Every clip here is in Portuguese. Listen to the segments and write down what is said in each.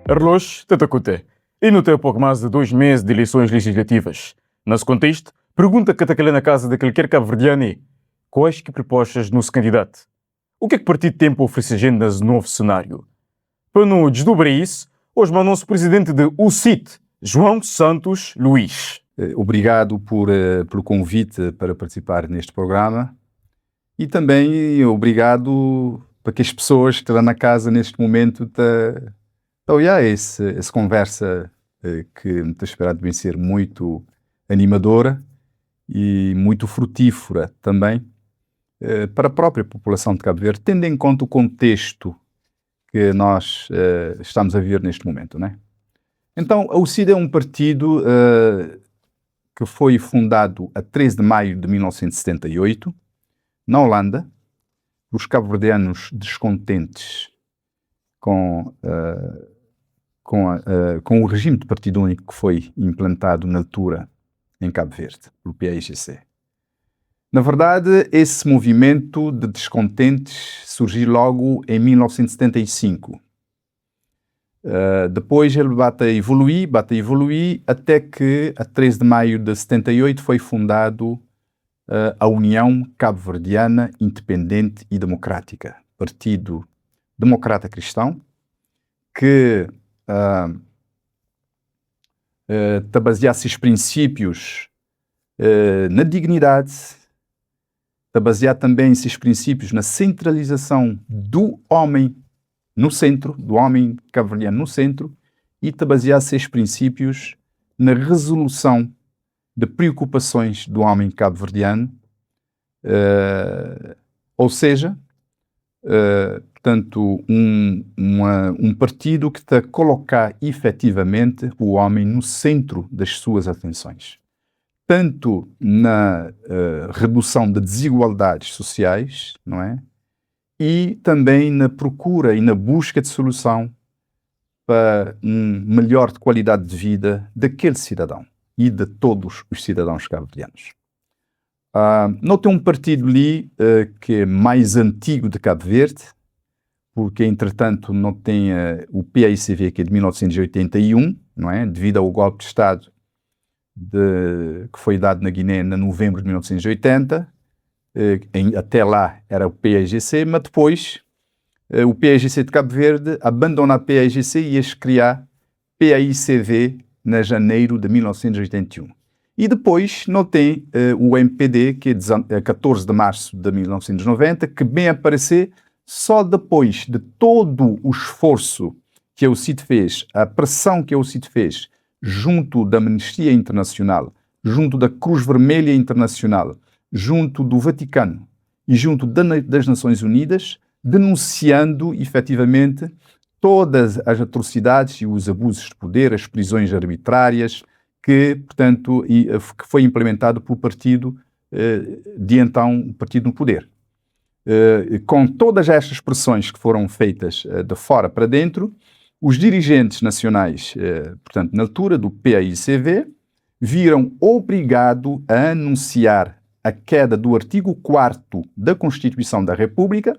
Relógio, Tatacote. E não tem pouco mais de 2 meses de eleições legislativas. Nesse contexto, pergunta que está na casa daquele que é cabo-verdiano: quais que propostas no candidato? O que é que o partido tem para oferecer agenda nesse novo cenário? Para não desdobrar isso, hoje mandou-se o presidente de UCIT, João Santos Luís. Obrigado pelo convite para participar neste programa e também obrigado para que as pessoas que estão na casa neste momento estão a essa conversa que me está esperado bem ser muito animadora e muito frutífera também para a própria população de Cabo Verde, tendo em conta o contexto que nós estamos a viver neste momento, não é? Então, a UCIT é um partido que foi fundado a 13 de maio de 1978, na Holanda, os cabo-verdianos descontentes com o regime de partido único que foi implantado na altura em Cabo Verde, pelo PAIGC. Na verdade, esse movimento de descontentes surgiu logo em 1975. Depois ele bate a evoluir, até que a 13 de maio de 78 foi fundado a União Cabo-Verdiana Independente e Democrática, Partido Democrata Cristão, que baseia esses princípios na dignidade, basear também esses princípios na centralização do homem no centro, do homem cabo-verdiano no centro, e basear esses princípios na resolução de preocupações do homem cabo-verdiano, ou seja, portanto, um partido que está a colocar efetivamente o homem no centro das suas atenções, tanto na redução de desigualdades sociais, não é? E também na procura e na busca de solução para um melhor de qualidade de vida daquele cidadão e de todos os cidadãos cabo-verdianos. Não tem um partido ali que é mais antigo de Cabo Verde, porque entretanto não tem o PAICV, que é de 1981, não é? Devido ao golpe de Estado que foi dado na Guiné em novembro de 1980, até lá era o PAIGC, mas depois o PAIGC de Cabo Verde abandona a PAIGC e ia criar PAICV em janeiro de 1981. E depois não tem o MPD, que é 14 de março de 1990, que bem aparecer só depois de todo o esforço que a UCIT fez, a pressão que a UCIT fez junto da Amnistia Internacional, junto da Cruz Vermelha Internacional, junto do Vaticano e junto das Nações Unidas, denunciando efetivamente todas as atrocidades e os abusos de poder, as prisões arbitrárias, que, portanto, que foi implementado pelo partido de então, o partido no poder. Com todas estas pressões que foram feitas de fora para dentro, os dirigentes nacionais, portanto, na altura do PAICV, viram obrigado a anunciar a queda do artigo 4º da Constituição da República,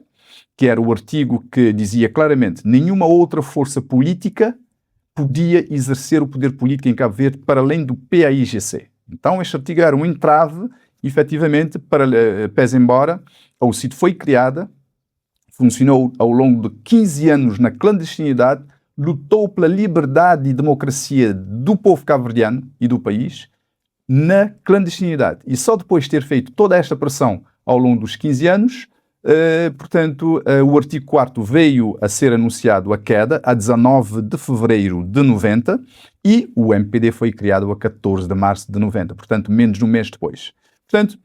que era o artigo que dizia claramente que nenhuma outra força política podia exercer o poder político em Cabo Verde para além do PAIGC. Então, este artigo era um entrave, efetivamente, pese embora a UCIT foi criada, funcionou ao longo de 15 anos na clandestinidade, lutou pela liberdade e democracia do povo cabo-verdiano e do país, na clandestinidade. E só depois de ter feito toda esta pressão ao longo dos 15 anos, portanto, o artigo 4º veio a ser anunciado a queda a 19 de fevereiro de 90 e o MPD foi criado a 14 de março de 90, portanto, menos de um mês depois. Portanto,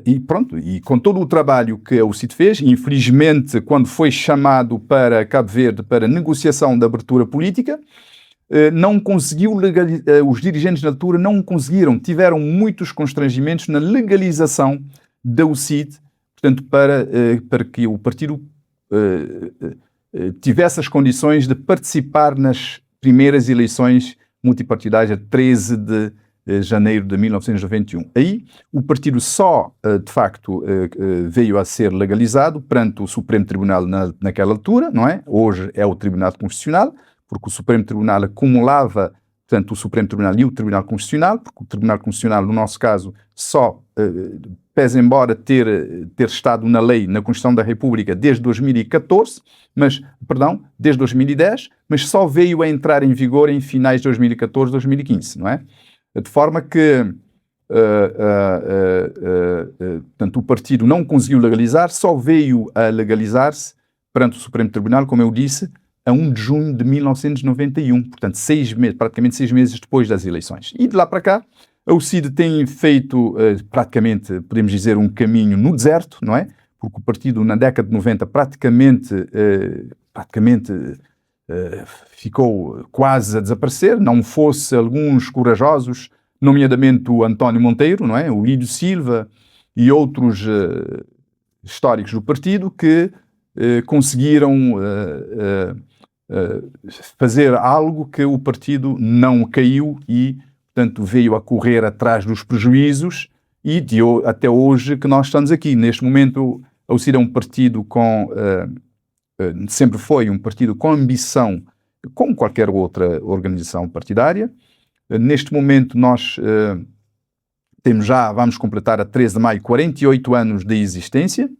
e pronto, e com todo o trabalho que a UCIT fez, infelizmente, quando foi chamado para Cabo Verde para negociação de abertura política, não conseguiu os dirigentes na altura não conseguiram, tiveram muitos constrangimentos na legalização da UCIT, portanto, para que o partido tivesse as condições de participar nas primeiras eleições multipartidárias, a 13 de janeiro de 1991. Aí o partido só, de facto, veio a ser legalizado perante o Supremo Tribunal naquela altura, não é? Hoje é o Tribunal Constitucional, porque o Supremo Tribunal acumulava, portanto, o Supremo Tribunal e o Tribunal Constitucional, porque o Tribunal Constitucional, no nosso caso, só, pese embora ter estado na lei, na Constituição da República, desde 2014, desde 2010, mas só veio a entrar em vigor em finais de 2014, 2015, não é? De forma que, portanto, o partido não conseguiu legalizar, só veio a legalizar-se perante o Supremo Tribunal, como eu disse, a 1 de junho de 1991, portanto, praticamente 6 meses depois das eleições. E de lá para cá, a UCID tem feito, praticamente, podemos dizer, um caminho no deserto, não é? Porque o partido, na década de 90, praticamente ficou quase a desaparecer, não fosse alguns corajosos, nomeadamente o António Monteiro, não é? O Lídio Silva e outros históricos do partido que conseguiram fazer algo que o partido não caiu e, portanto, veio a correr atrás dos prejuízos e até hoje que nós estamos aqui. Neste momento, a UCID é um partido sempre foi um partido com ambição, como qualquer outra organização partidária. Neste momento, nós vamos completar a 13 de maio 48 anos de existência,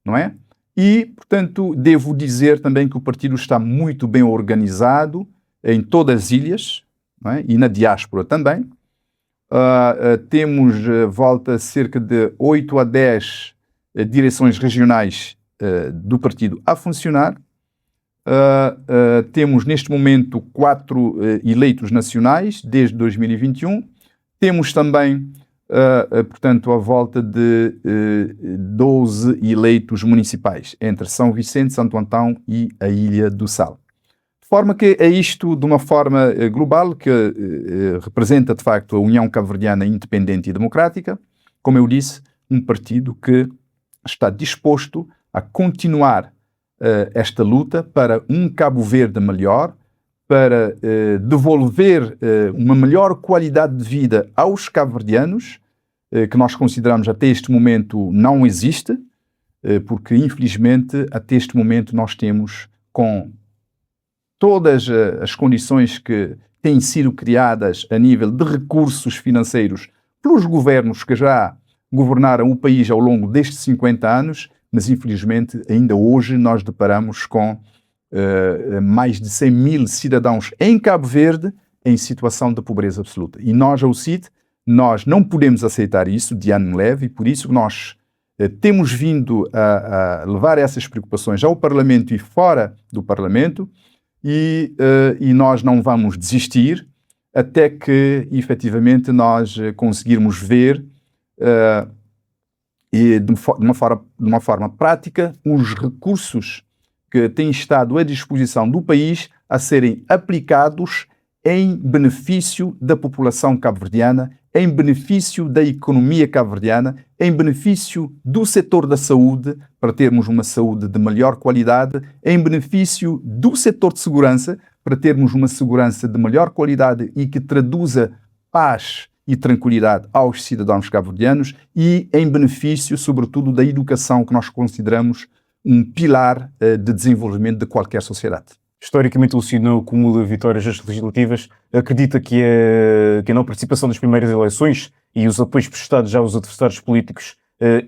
não é? E, portanto, devo dizer também que o partido está muito bem organizado em todas as ilhas, não é? E na diáspora também. Temos, volta, cerca de 8 a 10 direções regionais do partido a funcionar. Temos, neste momento, 4 eleitos nacionais, desde 2021. Temos também, portanto, a volta de 12 eleitos municipais, entre São Vicente, Santo Antão e a Ilha do Sal. De forma que é isto, de uma forma global, que representa, de facto, a União Cabo-Verdiana Independente e Democrática, como eu disse, um partido que está disposto a continuar esta luta para um Cabo Verde melhor, para devolver uma melhor qualidade de vida aos cabo-verdianos, que nós consideramos até este momento não existe, porque infelizmente até este momento nós temos, com todas as condições que têm sido criadas a nível de recursos financeiros pelos governos que já governaram o país ao longo destes 50 anos, mas infelizmente ainda hoje nós deparamos com mais de 100 mil cidadãos em Cabo Verde em situação de pobreza absoluta. E nós, a UCID, nós não podemos aceitar isso de ânimo leve, e por isso nós temos vindo a levar essas preocupações ao Parlamento e fora do Parlamento, e nós não vamos desistir até que efetivamente nós conseguirmos ver e de uma forma prática os recursos que têm estado à disposição do país a serem aplicados em benefício da população cabo-verdiana, em benefício da economia cabo-verdiana, em benefício do setor da saúde, para termos uma saúde de melhor qualidade, em benefício do setor de segurança, para termos uma segurança de melhor qualidade e que traduza paz e tranquilidade aos cidadãos cabo-verdianos, e em benefício, sobretudo, da educação, que nós consideramos um pilar de desenvolvimento de qualquer sociedade. Historicamente, o UCID não acumula vitórias legislativas. Acredita que a não participação nas primeiras eleições e os apoios prestados já aos adversários políticos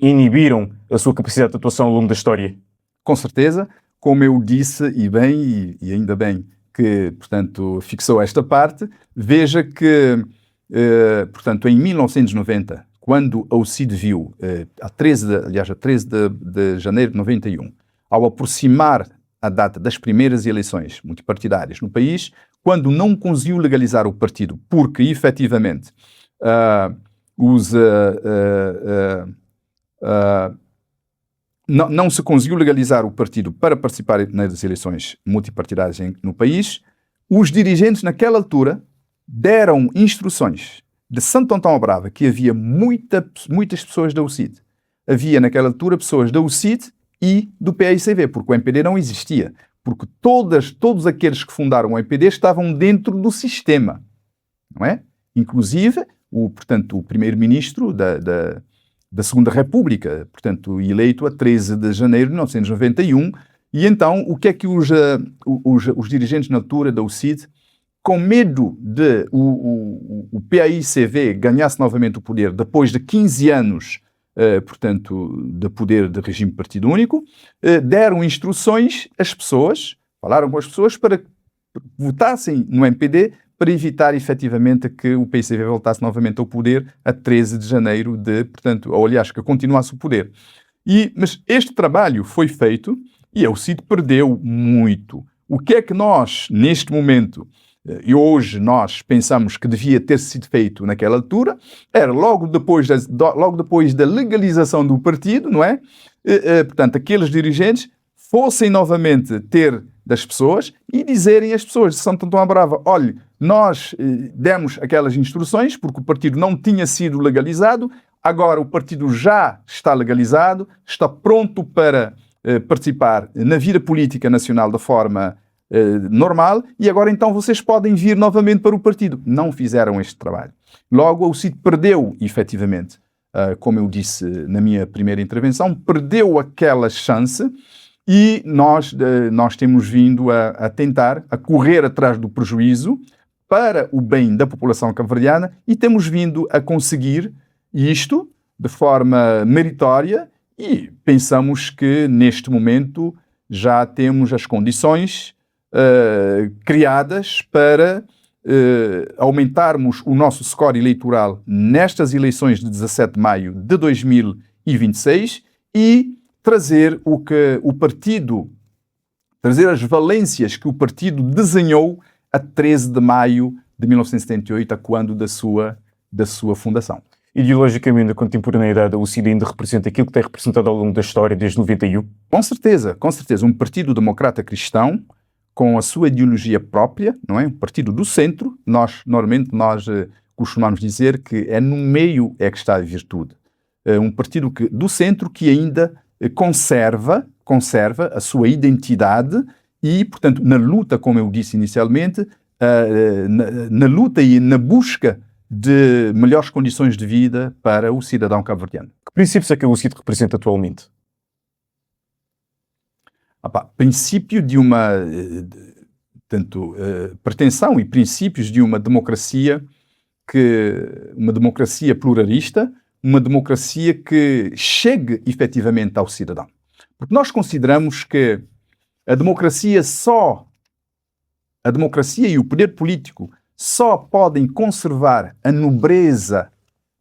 inibiram a sua capacidade de atuação ao longo da história? Com certeza. Como eu disse, e bem, e ainda bem que, portanto, fixou esta parte, veja que, portanto, em 1990, quando a UCID viu, a 13 de janeiro de 91, ao aproximar a data das primeiras eleições multipartidárias no país, quando não conseguiu legalizar o partido, porque, efetivamente, não se conseguiu legalizar o partido para participar nas eleições multipartidárias no país, os dirigentes, naquela altura, deram instruções de Santo Antão à Brava, que havia muitas pessoas da UCID. Havia, naquela altura, pessoas da UCID e do PAICV, porque o MPD não existia. Porque todos aqueles que fundaram o MPD estavam dentro do sistema, não é? Inclusive, portanto, o primeiro-ministro da Segunda República, portanto, eleito a 13 de janeiro de 1991, E então, o que é que os dirigentes na altura da UCID, com medo de o PAICV ganhasse novamente o poder depois de 15 anos, portanto, de poder de regime partido único, deram instruções às pessoas, falaram com as pessoas para que votassem no MPD para evitar efetivamente que o PAICV voltasse novamente ao poder a 13 de janeiro portanto, ou aliás, que continuasse o poder. Mas este trabalho foi feito e a UCID perdeu muito. O que é que nós, neste momento, e hoje nós pensamos que devia ter sido feito naquela altura, era logo depois da legalização do partido, não é? Portanto, aqueles dirigentes fossem novamente ter das pessoas e dizerem às pessoas de Santo Antão à Brava, olha, nós demos aquelas instruções porque o partido não tinha sido legalizado, agora o partido já está legalizado, está pronto para participar na vida política nacional da forma normal e agora então vocês podem vir novamente para o partido. Não fizeram este trabalho. Logo, a UCID perdeu, efetivamente, como eu disse na minha primeira intervenção, perdeu aquela chance e nós temos vindo a tentar, a correr atrás do prejuízo para o bem da população cabo-verdiana e temos vindo a conseguir isto de forma meritória e pensamos que neste momento já temos as condições criadas para aumentarmos o nosso score eleitoral nestas eleições de 17 de maio de 2026 e trazer trazer as valências que o partido desenhou a 13 de maio de 1978, a quando da sua fundação. Ideologicamente, a contemporaneidade, a UCID ainda representa aquilo que tem representado ao longo da história desde 91? Com certeza. Um partido democrata cristão com a sua ideologia própria, não é? Um partido do centro. Normalmente nós costumamos dizer que é no meio é que está a virtude. Um partido do centro que ainda conserva a sua identidade e, portanto, na luta, como eu disse inicialmente, na luta e na busca de melhores condições de vida para o cidadão cabo-verdiano. Que princípios é que a UCID representa atualmente? Princípio de uma pretensão e princípios de uma democracia pluralista, uma democracia que chegue efetivamente ao cidadão. Porque nós consideramos que a democracia e o poder político só podem conservar a nobreza,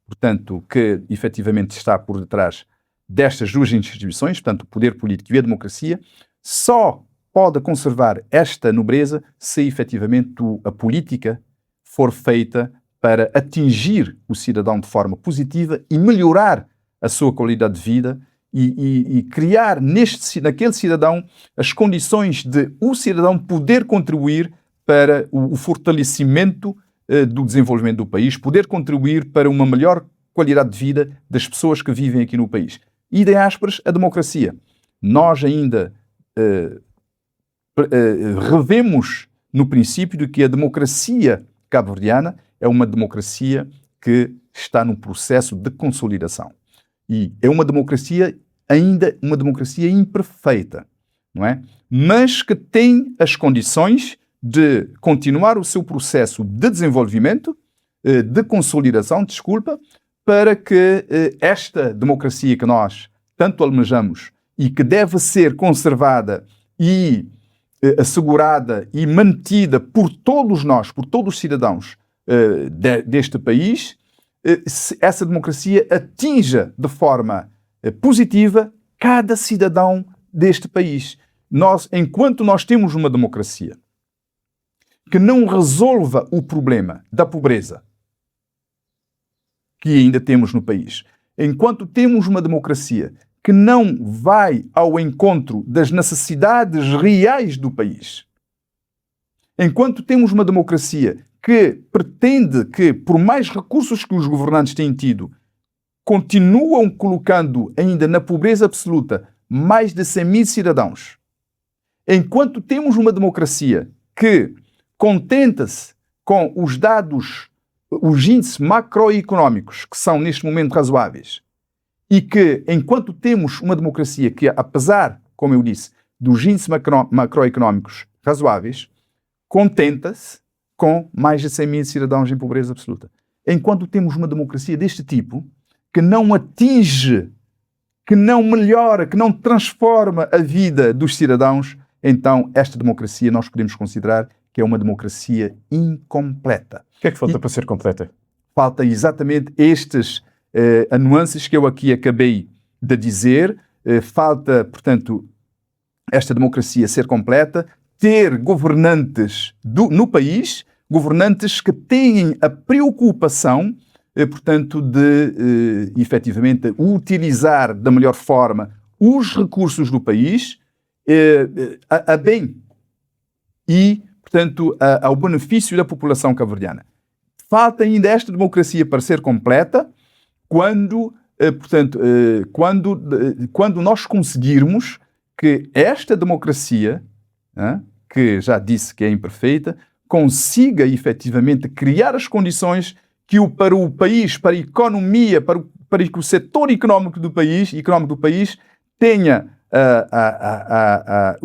portanto, que efetivamente está por detrás destas duas instituições, portanto, o poder político e a democracia, só pode conservar esta nobreza se efetivamente a política for feita para atingir o cidadão de forma positiva e melhorar a sua qualidade de vida e criar naquele cidadão as condições de o cidadão poder contribuir para o fortalecimento do desenvolvimento do país, poder contribuir para uma melhor qualidade de vida das pessoas que vivem aqui no país. E, de aspas, a democracia. Nós ainda revemos no princípio de que a democracia cabo-verdiana é uma democracia que está num processo de consolidação. E é uma democracia imperfeita, não é? Mas que tem as condições de continuar o seu processo de desenvolvimento, de consolidação, para que esta democracia que nós tanto almejamos e que deve ser conservada e assegurada e mantida por todos nós, por todos os cidadãos deste país, essa democracia atinja de forma positiva cada cidadão deste país. Enquanto nós temos uma democracia que não resolva o problema da pobreza que ainda temos no país, enquanto temos uma democracia que não vai ao encontro das necessidades reais do país, enquanto temos uma democracia que pretende que, por mais recursos que os governantes têm tido, continuam colocando ainda na pobreza absoluta mais de 100 mil cidadãos, enquanto temos uma democracia que contenta-se com os dados, os índices macroeconómicos, que são neste momento razoáveis, e que, enquanto temos uma democracia que, apesar, como eu disse, dos índices macroeconómicos razoáveis, contenta-se com mais de 100 mil cidadãos em pobreza absoluta. Enquanto temos uma democracia deste tipo, que não atinge, que não melhora, que não transforma a vida dos cidadãos, então esta democracia nós podemos considerar que é uma democracia incompleta. O que é que falta para ser completa? Falta exatamente estas nuances que eu aqui acabei de dizer. Falta, portanto, esta democracia ser completa, ter governantes no país, governantes que têm a preocupação, portanto, de efetivamente utilizar da melhor forma os recursos do país a bem e, portanto, ao benefício da população cabo-verdiana. Falta ainda esta democracia para ser completa quando, portanto, quando nós conseguirmos que esta democracia, que já disse que é imperfeita, consiga efetivamente criar as condições que para o país, para a economia, para que o setor económico do país tenha,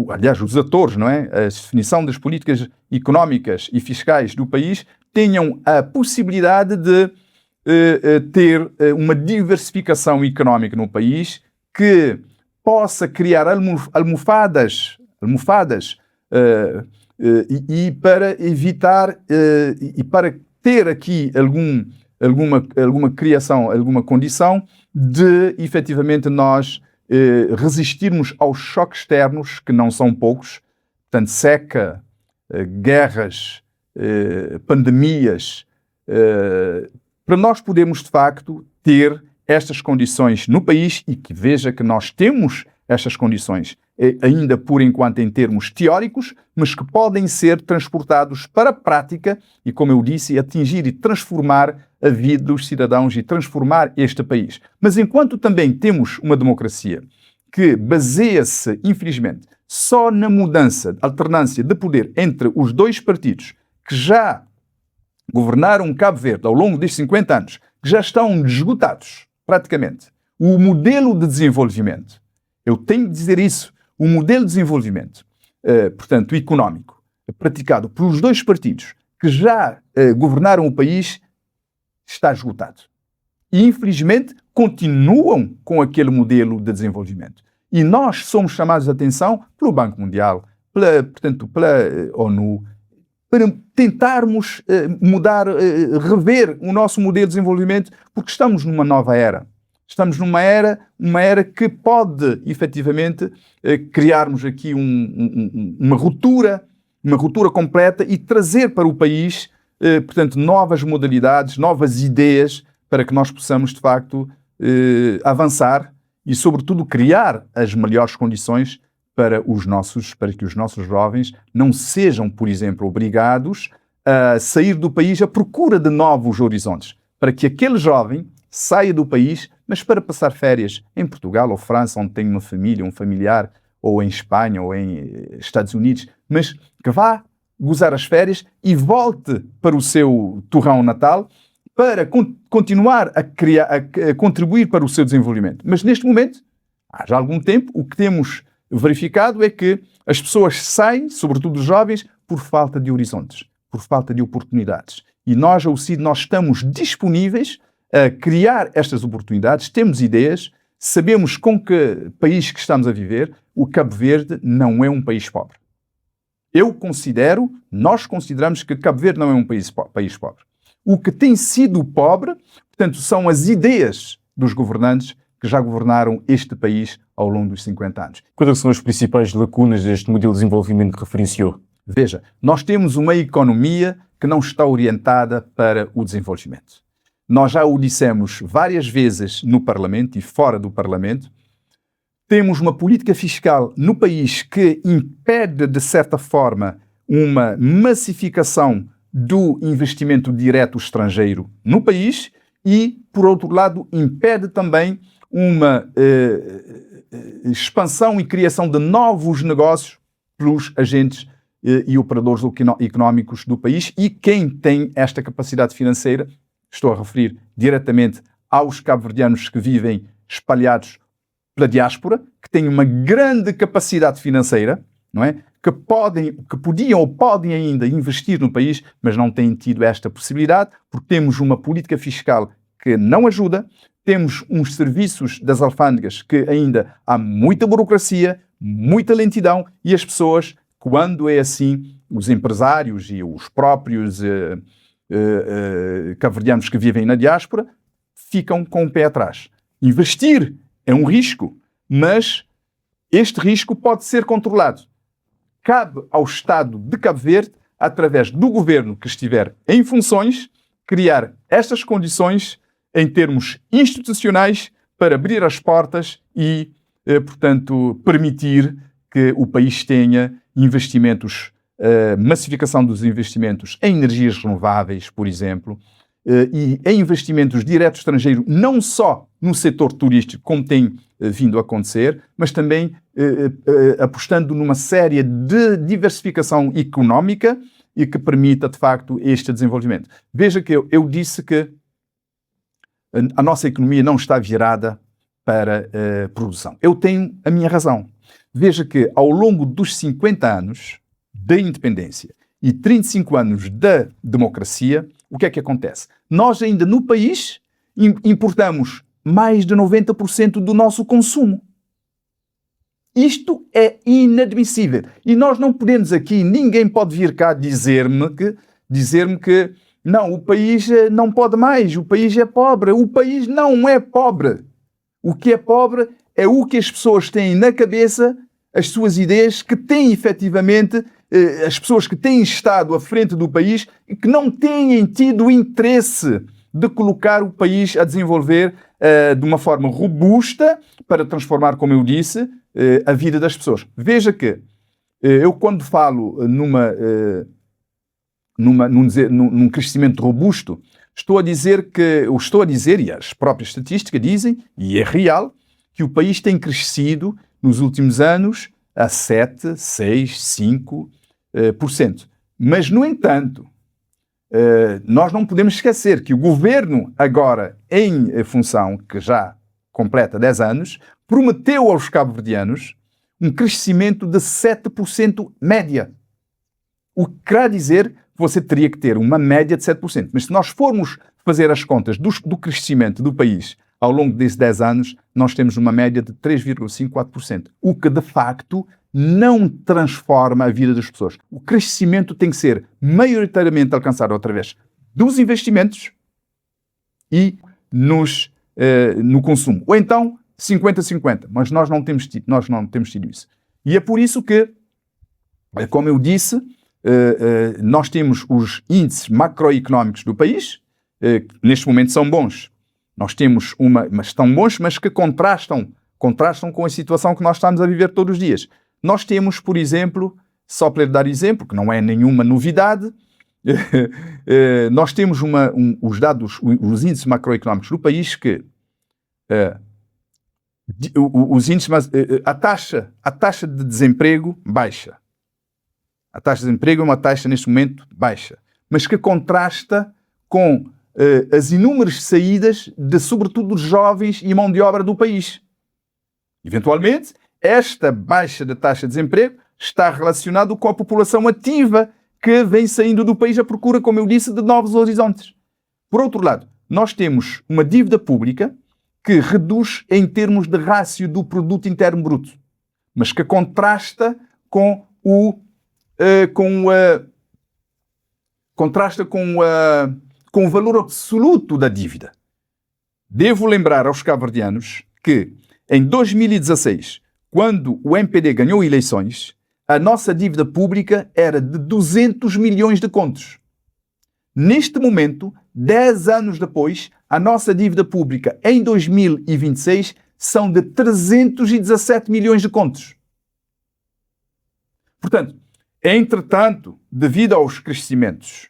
aliás, os atores, não é? A definição das políticas económicas e fiscais do país tenham a possibilidade de ter uma diversificação económica no país que possa criar almofadas e para evitar e para ter aqui alguma criação, alguma condição de efetivamente nós resistirmos aos choques externos, que não são poucos, portanto, seca, guerras, pandemias, para nós podermos de facto ter estas condições no país e que veja que nós temos estas condições, ainda por enquanto em termos teóricos, mas que podem ser transportados para a prática e, como eu disse, atingir e transformar a vida dos cidadãos e transformar este país. Mas enquanto também temos uma democracia que baseia-se, infelizmente, só na mudança, alternância de poder entre os dois partidos que já governaram Cabo Verde ao longo destes 50 anos, que já estão esgotados, praticamente, o modelo de desenvolvimento, eu tenho de dizer isso, o modelo de desenvolvimento, portanto, económico, praticado pelos dois partidos que já governaram o país, está esgotado. E, infelizmente, continuam com aquele modelo de desenvolvimento. E nós somos chamados a atenção pelo Banco Mundial, pela ONU, para tentarmos mudar, rever o nosso modelo de desenvolvimento, porque estamos numa nova era. Estamos numa era que pode, efetivamente, criarmos aqui uma ruptura completa e trazer para o país, portanto, novas modalidades, novas ideias, para que nós possamos, de facto, avançar e, sobretudo, criar as melhores condições para que os nossos jovens não sejam, por exemplo, obrigados a sair do país à procura de novos horizontes, para que aquele jovem saia do país, mas para passar férias em Portugal ou França, onde tem uma família, um familiar, ou em Espanha ou em Estados Unidos, mas que vá gozar as férias e volte para o seu torrão natal para continuar a contribuir para o seu desenvolvimento. Mas neste momento, há já algum tempo, o que temos verificado é que as pessoas saem, sobretudo os jovens, por falta de horizontes, por falta de oportunidades. E nós, ao CID, nós estamos disponíveis a criar estas oportunidades, temos ideias, sabemos com que país que estamos a viver. O Cabo Verde não é um país pobre. Nós consideramos que Cabo Verde não é um país pobre. O que tem sido pobre, portanto, são as ideias dos governantes que já governaram este país ao longo dos 50 anos. Quais são as principais lacunas deste modelo de desenvolvimento que referenciou? Veja, nós temos uma economia que não está orientada para o desenvolvimento. Nós já o dissemos várias vezes no Parlamento e fora do Parlamento. Temos uma política fiscal no país que impede, de certa forma, uma massificação do investimento direto estrangeiro no país e, por outro lado, impede também uma expansão e criação de novos negócios pelos agentes e operadores económicos do país. E quem tem esta capacidade financeira, estou a referir diretamente aos cabo-verdianos que vivem espalhados pela diáspora, que têm uma grande capacidade financeira, não é? Que podiam ou podem ainda investir no país, mas não têm tido esta possibilidade, porque temos uma política fiscal que não ajuda, temos uns serviços das alfândegas que ainda há muita burocracia, muita lentidão, e as pessoas, quando é assim, os empresários e os próprios cabo-verdianos que vivem na diáspora, ficam com o pé atrás. Investir é um risco, mas este risco pode ser controlado. Cabe ao Estado de Cabo Verde, através do governo que estiver em funções, criar estas condições em termos institucionais para abrir as portas e, portanto, permitir que o país tenha investimentos, massificação dos investimentos em energias renováveis, por exemplo, e em investimentos diretos estrangeiros, não só no setor turístico, como tem vindo a acontecer, mas também apostando numa série de diversificação económica e que permita, de facto, este desenvolvimento. Veja que eu disse que a nossa economia não está virada para a produção. Eu tenho a minha razão. Veja que ao longo dos 50 anos da independência e 35 anos da democracia, o que é que acontece? Nós ainda no país importamos mais de 90% do nosso consumo. Isto é inadmissível. E nós não podemos aqui, ninguém pode vir cá dizer-me que não, o país não pode mais, o país é pobre. O país não é pobre. O que é pobre é o que as pessoas têm na cabeça, as suas ideias, que têm efetivamente, as pessoas que têm estado à frente do país e que não têm tido interesse de colocar o país a desenvolver de uma forma robusta para transformar, como eu disse, a vida das pessoas. Veja que eu quando falo num crescimento robusto, estou a dizer, e as próprias estatísticas dizem, e é real, que o país tem crescido nos últimos anos a 7, 6, 5%. Mas, no entanto, nós não podemos esquecer que o governo, agora em função, que já completa 10 anos, prometeu aos cabo-verdianos um crescimento de 7% média. O que quer dizer que você teria que ter uma média de 7%. Mas se nós formos fazer as contas do crescimento do país ao longo desses 10 anos, nós temos uma média de 3,54%. O que, de facto, não transforma a vida das pessoas. O crescimento tem que ser maioritariamente alcançado através dos investimentos e no consumo. Ou então 50-50. Mas nós não temos tido isso. E é por isso que, como eu disse, nós temos os índices macroeconómicos do país, que neste momento são bons. Nós temos mas estão bons, mas que contrastam com a situação que nós estamos a viver todos os dias. Nós temos, por exemplo, só para lhe dar exemplo, que não é nenhuma novidade, nós temos os dados, os índices macroeconómicos do país que os índices, a taxa de desemprego baixa. A taxa de desemprego é uma taxa, neste momento, baixa, mas que contrasta com as inúmeras saídas sobretudo, dos jovens e mão de obra do país. Eventualmente, esta baixa da taxa de desemprego está relacionada com a população ativa que vem saindo do país à procura, como eu disse, de novos horizontes. Por outro lado, nós temos uma dívida pública que reduz em termos de rácio do produto interno bruto, mas que contrasta com o valor absoluto da dívida. Devo lembrar aos cabo-verdianos que, em 2016, quando o MPD ganhou eleições, a nossa dívida pública era de 200 milhões de contos. Neste momento, 10 anos depois, a nossa dívida pública em 2026 são de 317 milhões de contos. Portanto, entretanto, devido aos crescimentos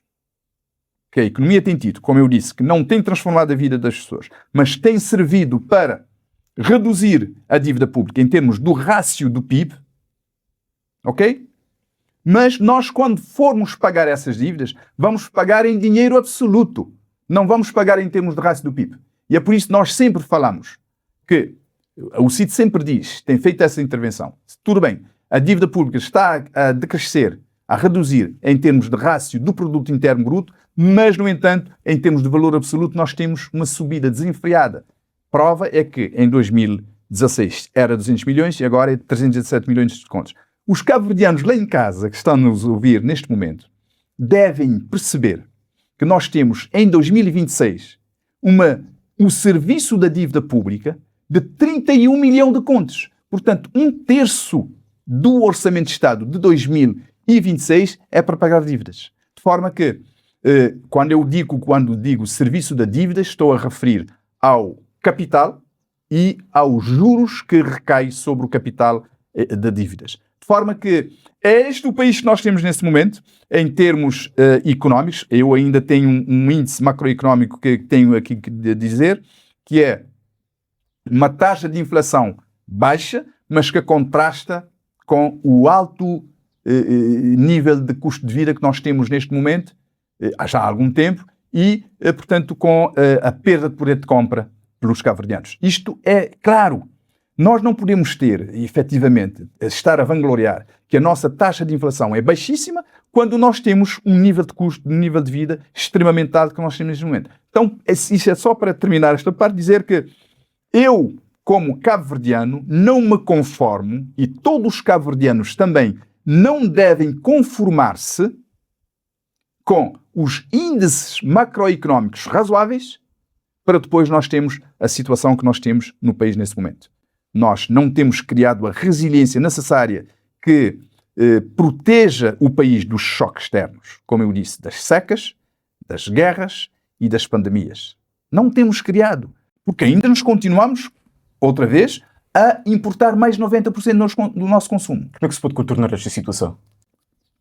que a economia tem tido, como eu disse, que não tem transformado a vida das pessoas, mas tem servido para reduzir a dívida pública em termos do rácio do PIB, ok? Mas nós, quando formos pagar essas dívidas, vamos pagar em dinheiro absoluto. Não vamos pagar em termos de rácio do PIB. E é por isso que nós sempre falamos que O CID sempre diz, tem feito essa intervenção. Tudo bem, a dívida pública está a decrescer, a reduzir em termos de rácio do produto interno bruto, mas, no entanto, em termos de valor absoluto, nós temos uma subida desenfreada. Prova é que em 2016 era 200 milhões e agora é 317 milhões de contos. Os cabo-verdianos lá em casa, que estão a nos ouvir neste momento, devem perceber que nós temos em 2026 um serviço da dívida pública de 31 milhões de contos. Portanto, 1/3 do Orçamento de Estado de 2026 é para pagar dívidas. De forma que, quando digo serviço da dívida, estou a referir ao capital e aos juros que recaem sobre o capital de dívidas. De forma que é este o país que nós temos neste momento, em termos económicos. Eu ainda tenho um índice macroeconómico que tenho aqui que dizer, que é uma taxa de inflação baixa, mas que contrasta com o alto nível de custo de vida que nós temos neste momento, já há algum tempo, e, portanto, com a perda de poder de compra pelos cabo-verdianos. Isto é claro. Nós não podemos efetivamente, estar a vangloriar que a nossa taxa de inflação é baixíssima quando nós temos um nível de custo, um nível de vida extremamente alto que nós temos neste momento. Então, isso é só para terminar esta parte, dizer que eu, como cabo-verdiano, não me conformo, e todos os cabo-verdianos também não devem conformar-se com os índices macroeconómicos razoáveis para depois nós termos a situação que nós temos no país nesse momento. Nós não temos criado a resiliência necessária que proteja o país dos choques externos, como eu disse, das secas, das guerras e das pandemias. Não temos criado, porque ainda nos continuamos, outra vez, a importar mais 90% do nosso consumo. Como é que se pode contornar esta situação?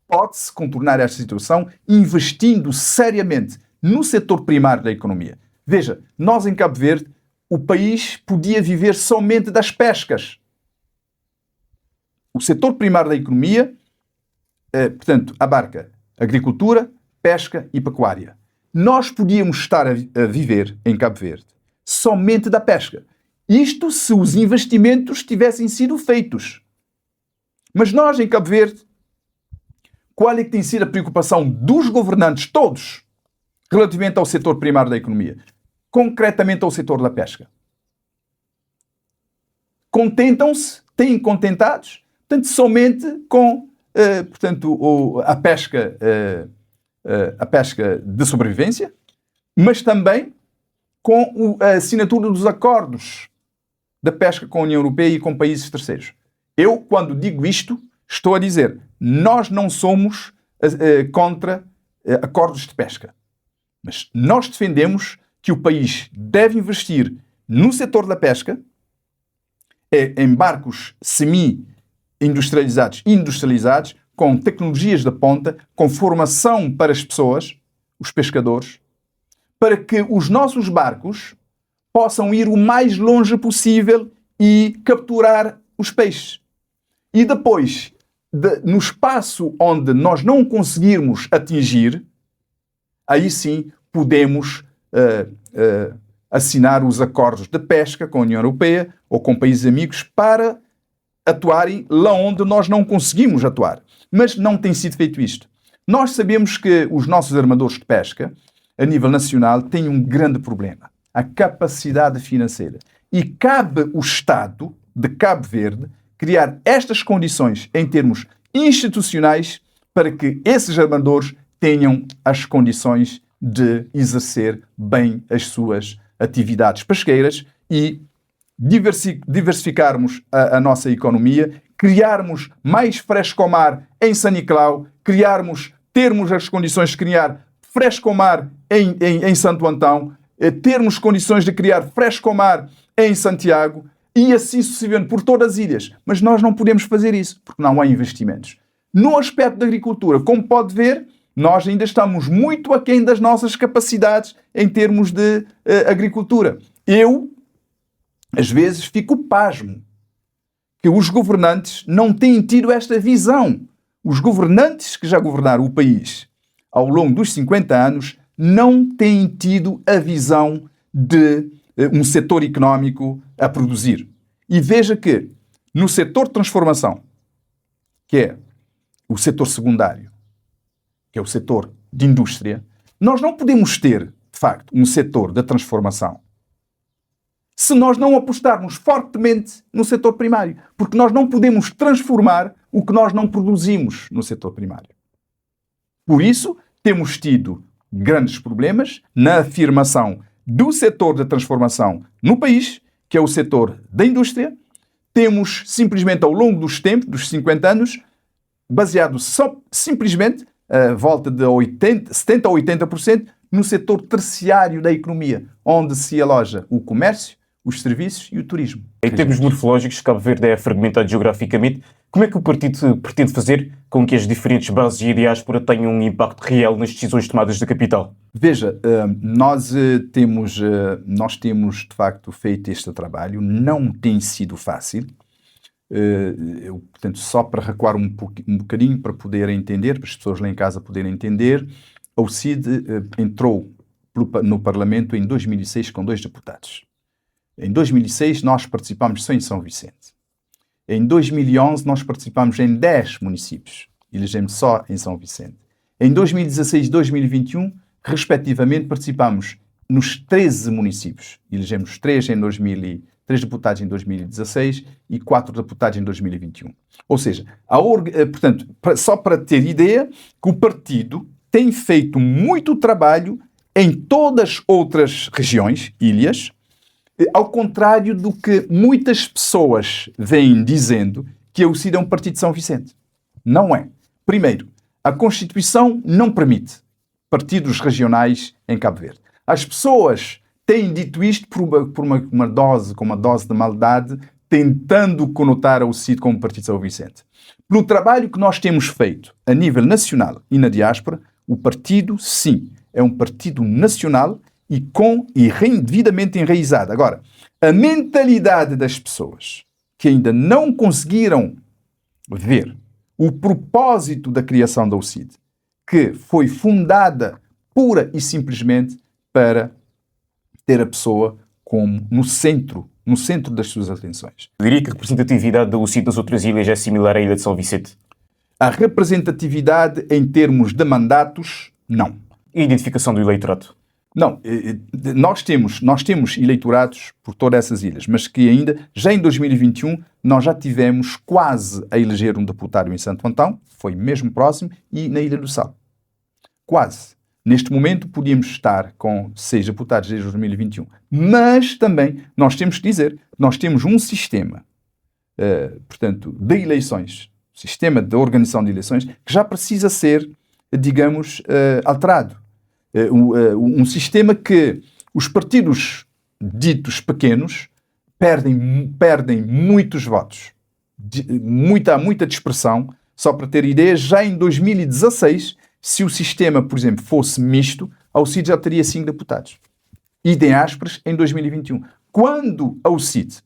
Pode-se contornar esta situação investindo seriamente no setor primário da economia. Veja, nós em Cabo Verde, o país podia viver somente das pescas. O setor primário da economia, portanto, abarca agricultura, pesca e pecuária. Nós podíamos estar a viver em Cabo Verde somente da pesca. Isto se os investimentos tivessem sido feitos. Mas nós, em Cabo Verde, qual é que tem sido a preocupação dos governantes todos relativamente ao setor primário da economia? Concretamente ao setor da pesca. Contentam-se, têm contentados, portanto, somente com a pesca de sobrevivência, mas também com a assinatura dos acordos da pesca com a União Europeia e com países terceiros. Eu, quando digo isto, estou a dizer, nós não somos contra acordos de pesca, mas nós defendemos que o país deve investir no setor da pesca, em barcos semi-industrializados e industrializados, com tecnologias de ponta, com formação para as pessoas, os pescadores, para que os nossos barcos possam ir o mais longe possível e capturar os peixes. E depois, no espaço onde nós não conseguirmos atingir, aí sim podemos assinar os acordos de pesca com a União Europeia ou com países amigos para atuarem lá onde nós não conseguimos atuar. Mas não tem sido feito isto. Nós sabemos que os nossos armadores de pesca, a nível nacional, têm um grande problema. A capacidade financeira. E cabe o Estado de Cabo Verde criar estas condições em termos institucionais para que esses armadores tenham as condições de exercer bem as suas atividades pesqueiras e diversificarmos a nossa economia, criarmos mais frescomar em San Nicolau, termos as condições de criar frescomar em Santo Antão, termos condições de criar frescomar em Santiago e assim sucessivamente por todas as ilhas. Mas nós não podemos fazer isso, porque não há investimentos. No aspecto da agricultura, como pode ver, nós ainda estamos muito aquém das nossas capacidades em termos de agricultura. Eu, às vezes, fico pasmo que os governantes não têm tido esta visão. Os governantes que já governaram o país ao longo dos 50 anos não têm tido a visão de um setor económico a produzir. E veja que no setor de transformação, que é o setor secundário, que é o setor de indústria, nós não podemos ter, de facto, um setor da transformação se nós não apostarmos fortemente no setor primário. Porque nós não podemos transformar o que nós não produzimos no setor primário. Por isso, temos tido grandes problemas na afirmação do setor da transformação no país, que é o setor da indústria. Temos, simplesmente, ao longo dos tempos, dos 50 anos, baseado só, simplesmente, a volta de 70% a 80% no setor terciário da economia, onde se aloja o comércio, os serviços e o turismo. Em termos morfológicos, Cabo Verde é fragmentado geograficamente. Como é que o partido pretende fazer com que as diferentes bases e a diáspora tenham um impacto real nas decisões tomadas da capital? Veja, nós temos de facto feito este trabalho. Não tem sido fácil. Portanto, só para recuar um bocadinho para poder entender, para as pessoas lá em casa poderem entender, a UCID entrou no Parlamento em 2006 com 2 deputados. Em 2006 nós participámos só em São Vicente. Em 2011 nós participámos em 10 municípios, elegemos só em São Vicente. Em 2016 e 2021, respectivamente, participámos nos 13 municípios. Elegemos 3 deputados em 2016 e 4 deputados em 2021. Ou seja, portanto, só para ter ideia, que o partido tem feito muito trabalho em todas as outras regiões, ilhas, ao contrário do que muitas pessoas vêm dizendo que a UCID é um partido de São Vicente. Não é. Primeiro, a Constituição não permite partidos regionais em Cabo Verde. As pessoas têm dito isto por uma dose de maldade, tentando conotar a UCID como partido de São Vicente. Pelo trabalho que nós temos feito a nível nacional e na diáspora, o partido, sim, é um partido nacional e devidamente enraizado. Agora, a mentalidade das pessoas que ainda não conseguiram ver o propósito da criação da UCID, que foi fundada pura e simplesmente para ter a pessoa como no centro das suas atenções. Eu diria que a representatividade da UCID nas outras ilhas é similar à ilha de São Vicente. A representatividade em termos de mandatos, não. E a identificação do eleitorado? Não, nós temos eleitorados por todas essas ilhas, mas que ainda, já em 2021, nós já tivemos quase a eleger um deputado em Santo Antão, foi mesmo próximo, e na Ilha do Sal. Quase. Neste momento, podíamos estar com 6 deputados desde 2021. Mas também, nós temos que dizer, nós temos um sistema, portanto, de eleições, sistema de organização de eleições, que já precisa ser, digamos, alterado. Um sistema que os partidos ditos pequenos perdem muitos votos. Muita dispersão. Só para ter ideia, já em 2016, se o sistema, por exemplo, fosse misto, a UCID já teria 5 deputados. Idem aspas em 2021. Quando a UCID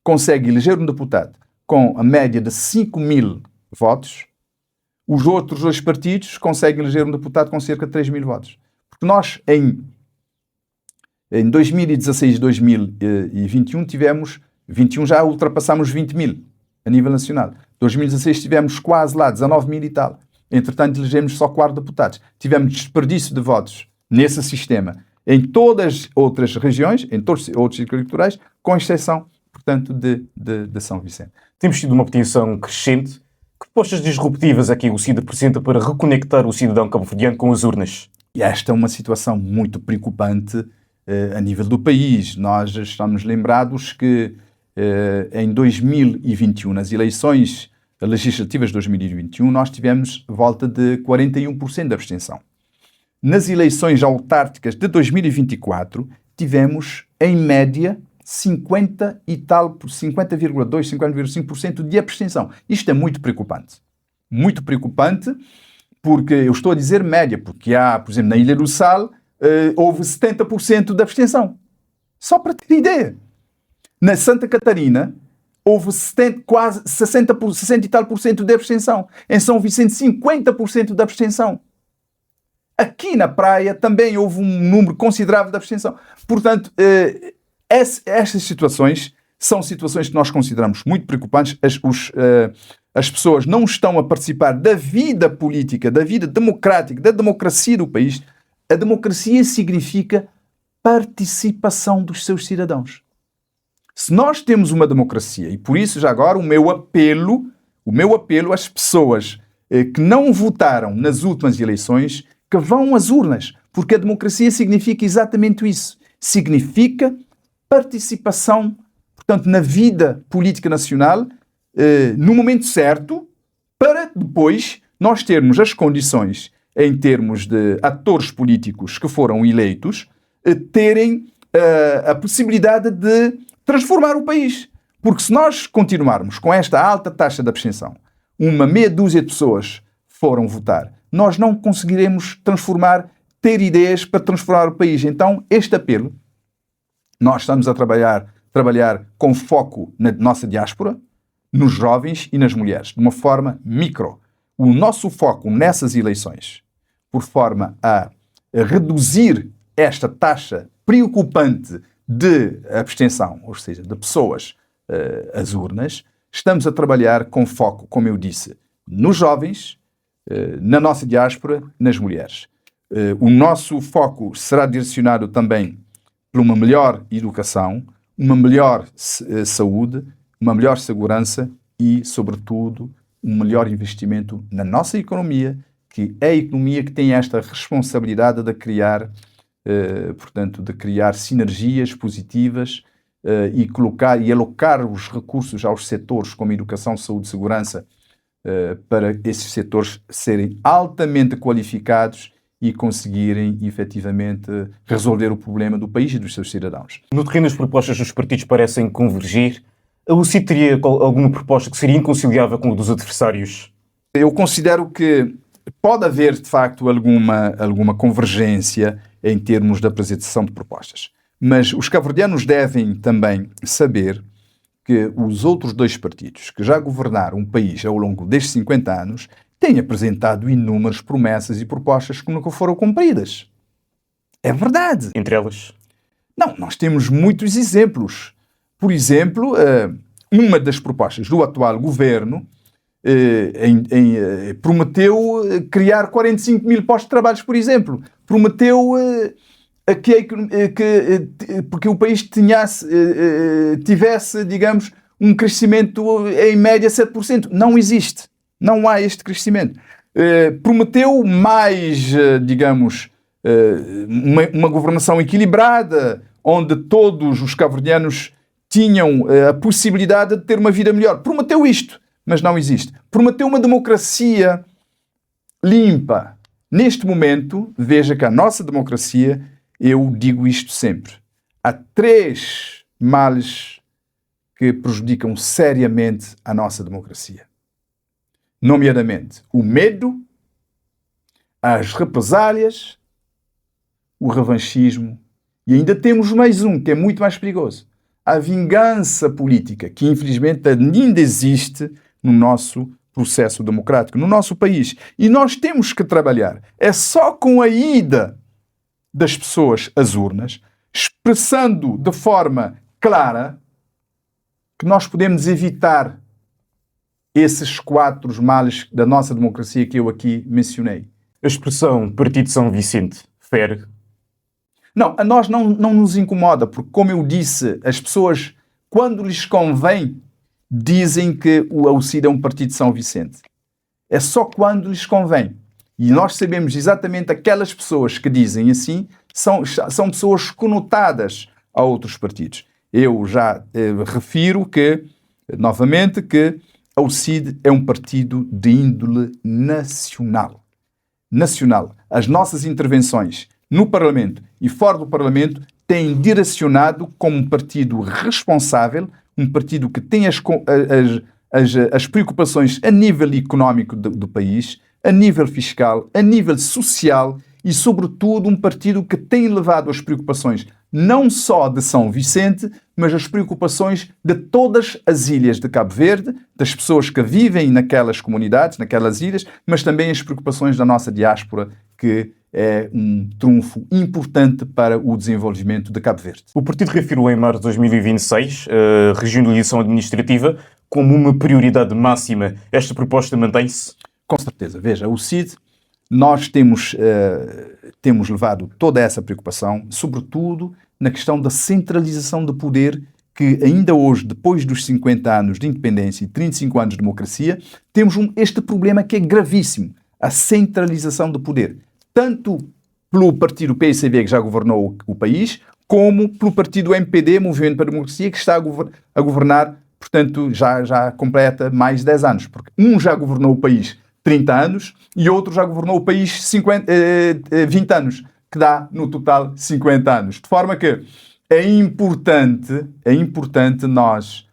consegue eleger um deputado com a média de 5.000 votos, os outros 2 partidos conseguem eleger um deputado com cerca de 3.000 votos. Porque nós, em 2016 e 2021, tivemos 21, já ultrapassámos 20.000 a nível nacional. 2016 tivemos quase lá 19.000 e tal. Entretanto, elegemos só 4 deputados. Tivemos desperdício de votos nesse sistema em todas as outras regiões, em todos os outros círculos eleitorais, com exceção, portanto, de São Vicente. Temos tido uma obtenção crescente. Que propostas disruptivas é que a UCID apresenta para reconectar o cidadão cabo-verdiano com as urnas? E esta é uma situação muito preocupante a nível do país. Nós estamos lembrados que em 2021, nas eleições legislativas de 2021, nós tivemos volta de 41% de abstenção. Nas eleições autárquicas de 2024, tivemos, em média, 50 e tal, 50,2%, 50,5% de abstenção. Isto é muito preocupante. Muito preocupante, porque eu estou a dizer média, porque há, por exemplo, na Ilha do Sal, houve 70% de abstenção. Só para ter ideia. Na Santa Catarina, houve quase 60 e tal por cento de abstenção. Em São Vicente, 50% de abstenção. Aqui na praia também houve um número considerável de abstenção. Portanto, estas situações São situações que nós consideramos muito preocupantes. As pessoas não estão a participar da vida política, da vida democrática, da democracia do país. A democracia significa participação dos seus cidadãos. Se nós temos uma democracia, e por isso já agora o meu apelo às pessoas que não votaram nas últimas eleições, que vão às urnas, porque a democracia significa exatamente isso. Significa participação, portanto, na vida política nacional, no momento certo, para depois nós termos as condições, em termos de atores políticos que foram eleitos, terem a possibilidade de transformar o país. Porque se nós continuarmos com esta alta taxa de abstenção, uma meia dúzia de pessoas foram votar, nós não conseguiremos ter ideias para transformar o país. Então, este apelo, nós estamos a trabalhar com foco na nossa diáspora, nos jovens e nas mulheres, de uma forma micro. O nosso foco nessas eleições, por forma a reduzir esta taxa preocupante de abstenção, ou seja, de pessoas às urnas, estamos a trabalhar com foco, como eu disse, nos jovens, na nossa diáspora, nas mulheres. O nosso foco será direcionado também por uma melhor educação, uma melhor saúde, uma melhor segurança e, sobretudo, um melhor investimento na nossa economia, que é a economia que tem esta responsabilidade de criar, portanto, de criar sinergias positivas e alocar os recursos aos setores como educação, saúde e segurança para esses setores serem altamente qualificados e conseguirem, efetivamente, resolver o problema do país e dos seus cidadãos. No terreno, as propostas dos partidos parecem convergir. A UCID teria alguma proposta que seria inconciliável com a dos adversários? Eu considero que pode haver, de facto, alguma convergência em termos da apresentação de propostas. Mas os cabo-verdianos devem também saber que os outros dois partidos que já governaram o país ao longo destes 50 anos têm apresentado inúmeras promessas e propostas que nunca foram cumpridas. É verdade. Entre elas? Não, nós temos muitos exemplos. Por exemplo, uma das propostas do atual governo prometeu criar 45 mil postos de trabalho, por exemplo. Prometeu porque o país tivesse, digamos, um crescimento em média 7%. Não existe. Não há este crescimento. Prometeu mais, digamos, uma governação equilibrada, onde todos os cabo-verdianos tinham a possibilidade de ter uma vida melhor. Prometeu isto, mas não existe. Prometeu uma democracia limpa. Neste momento, veja que a nossa democracia, eu digo isto sempre, há 3 males que prejudicam seriamente a nossa democracia. Nomeadamente, o medo, as represálias, o revanchismo e ainda temos mais um que é muito mais perigoso. A vingança política, que infelizmente ainda existe no nosso processo democrático, no nosso país. E nós temos que trabalhar. É só com a ida das pessoas às urnas, expressando de forma clara, que nós podemos evitar esses 4 males da nossa democracia que eu aqui mencionei. A expressão Partido São Vicente fere? Não, a nós não nos incomoda, porque, como eu disse, as pessoas, quando lhes convém, dizem que o UCID é um partido de São Vicente. É só quando lhes convém. E nós sabemos exatamente aquelas pessoas que dizem assim, são pessoas conotadas a outros partidos. Eu já refiro que, novamente, que a UCID é um partido de índole nacional. Nacional. As nossas intervenções no Parlamento e fora do Parlamento têm direcionado como um partido responsável, um partido que tem as preocupações a nível económico do país, a nível fiscal, a nível social e, sobretudo, um partido que tem levado as preocupações não só de São Vicente, mas as preocupações de todas as ilhas de Cabo Verde, das pessoas que vivem naquelas comunidades, naquelas ilhas, mas também as preocupações da nossa diáspora que é um trunfo importante para o desenvolvimento de Cabo Verde. O partido reafirmou em março de 2026 a regionalização administrativa como uma prioridade máxima. Esta proposta mantém-se? Com certeza. Veja, o CID, nós temos levado toda essa preocupação, sobretudo na questão da centralização do poder, que ainda hoje, depois dos 50 anos de independência e 35 anos de democracia, temos este problema que é gravíssimo, a centralização do poder. Tanto pelo partido PSV, que já governou o país, como pelo partido MPD, Movimento para a Democracia, que está a governar, portanto, já completa mais de 10 anos. Porque um já governou o país 30 anos e outro já governou o país 20 anos, que dá, no total, 50 anos. De forma que é importante nós,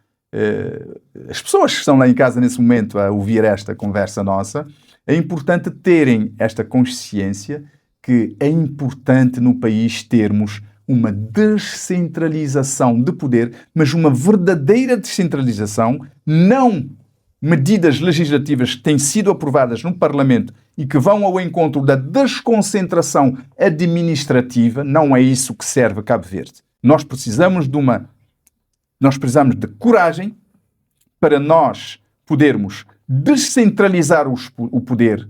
as pessoas que estão lá em casa nesse momento a ouvir esta conversa nossa, é importante terem esta consciência que é importante no país termos uma descentralização de poder, mas uma verdadeira descentralização, não medidas legislativas que têm sido aprovadas no Parlamento e que vão ao encontro da desconcentração administrativa. Não é isso que serve a Cabo Verde. Nós precisamos de coragem para nós podermos descentralizar o poder,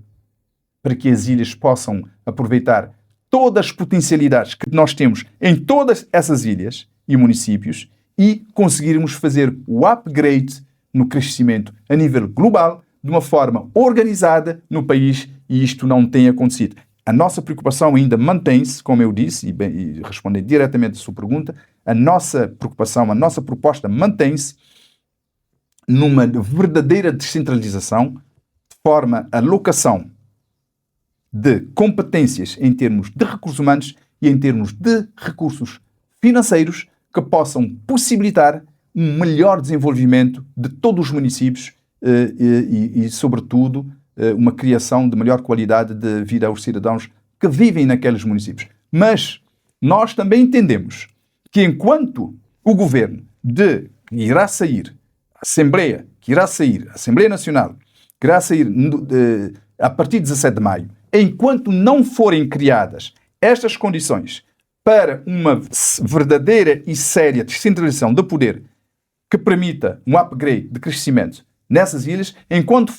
para que as ilhas possam aproveitar todas as potencialidades que nós temos em todas essas ilhas e municípios e conseguirmos fazer o upgrade no crescimento a nível global de uma forma organizada no país, e isto não tem acontecido. A nossa preocupação ainda mantém-se, como eu disse, e respondendo diretamente à sua pergunta, a nossa preocupação, a nossa proposta mantém-se numa verdadeira descentralização, de forma a alocação de competências em termos de recursos humanos e em termos de recursos financeiros que possam possibilitar um melhor desenvolvimento de todos os municípios e sobretudo, uma criação de melhor qualidade de vida aos cidadãos que vivem naqueles municípios. Mas nós também entendemos que enquanto o governo irá sair, a Assembleia Nacional, que irá sair a partir de 17 de maio, enquanto não forem criadas estas condições para uma verdadeira e séria descentralização do poder que permita um upgrade de crescimento nessas ilhas, enquanto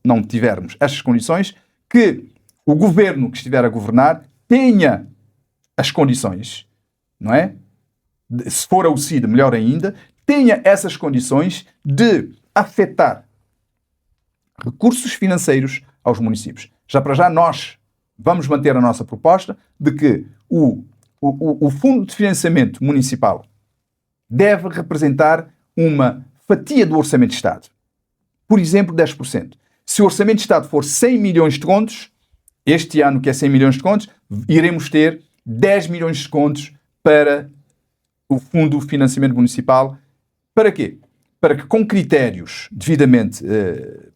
não tivermos estas condições, que o governo que estiver a governar tenha as condições, não é? Se for ao CID, melhor ainda, tenha essas condições de afetar recursos financeiros aos municípios. Já para já nós vamos manter a nossa proposta de que o Fundo de Financiamento Municipal deve representar uma fatia do Orçamento de Estado. Por exemplo, 10%. Se o Orçamento de Estado for 100 milhões de contos, este ano que é 100 milhões de contos, iremos ter 10 milhões de contos para o Fundo de Financiamento Municipal. Para quê? Para que com critérios devidamente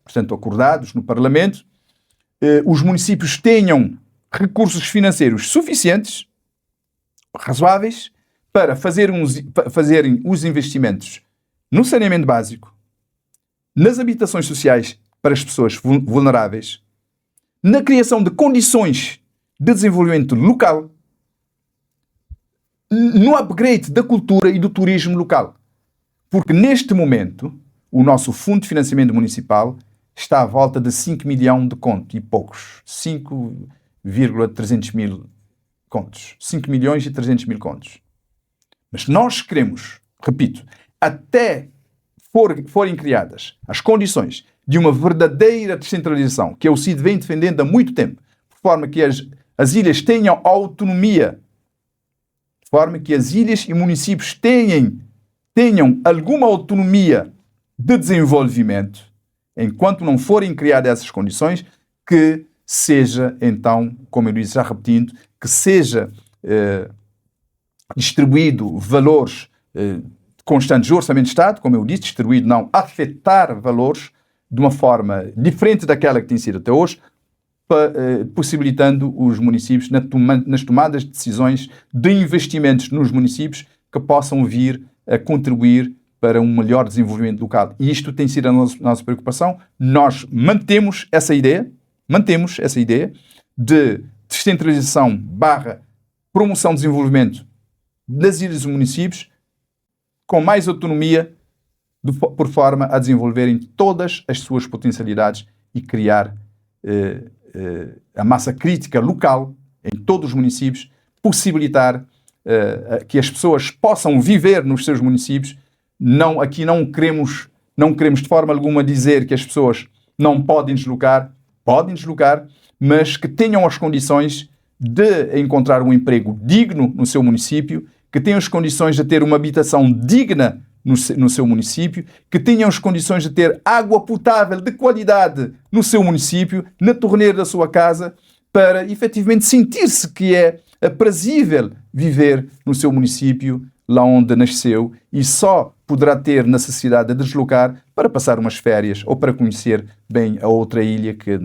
portanto, acordados no Parlamento, os municípios tenham recursos financeiros suficientes, razoáveis, para fazerem os investimentos no saneamento básico, nas habitações sociais para as pessoas vulneráveis, na criação de condições de desenvolvimento local, no upgrade da cultura e do turismo local. Porque neste momento, o nosso Fundo de Financiamento Municipal está à volta de 5 milhões de contos e poucos. 5,300 mil contos. 5 milhões e 300 mil contos. Mas nós queremos, repito, até forem criadas as condições de uma verdadeira descentralização, que o CID vem defendendo há muito tempo, de forma que as ilhas tenham autonomia, de forma que as ilhas e municípios tenham alguma autonomia de desenvolvimento, enquanto não forem criadas essas condições, que seja, então, como eu disse, já repetindo, que seja distribuído valores constantes do Orçamento de Estado, como eu disse, distribuído, não afetar valores de uma forma diferente daquela que tem sido até hoje, possibilitando os municípios nas tomadas de decisões de investimentos nos municípios que possam vir a contribuir para um melhor desenvolvimento local. E isto tem sido a nossa preocupação. Nós mantemos essa ideia de descentralização / promoção de desenvolvimento das ilhas e municípios com mais autonomia por forma a desenvolverem todas as suas potencialidades e criar a massa crítica local em todos os municípios, possibilitar que as pessoas possam viver nos seus municípios. Aqui não queremos de forma alguma dizer que as pessoas não podem deslocar, mas que tenham as condições de encontrar um emprego digno no seu município, que tenham as condições de ter uma habitação digna no seu município, que tenham as condições de ter água potável de qualidade no seu município, na torneira da sua casa, para efetivamente sentir-se que é aprazível viver no seu município, lá onde nasceu, e só poderá ter necessidade de deslocar para passar umas férias ou para conhecer bem a outra ilha, que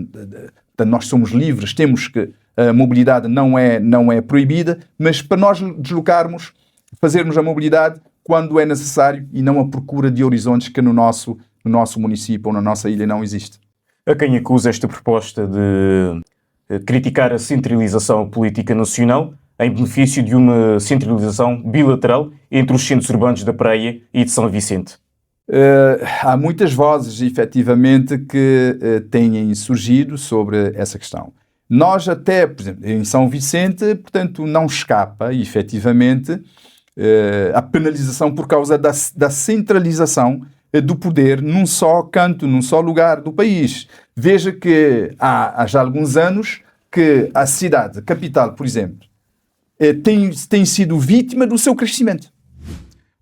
nós somos livres, temos que a mobilidade não é proibida, mas para nós deslocarmos, fazermos a mobilidade quando é necessário e não a procura de horizontes que no nosso município ou na nossa ilha não existe. A quem acusa esta proposta de criticar a centralização política nacional em benefício de uma centralização bilateral entre os centros urbanos da Praia e de São Vicente? Há muitas vozes, efetivamente, que têm surgido sobre essa questão. Nós até, por exemplo, em São Vicente, portanto, não escapa, efetivamente, a penalização por causa da centralização do poder num só canto, num só lugar do país. Veja que há já alguns anos que a cidade, a capital, por exemplo, tem sido vítima do seu crescimento.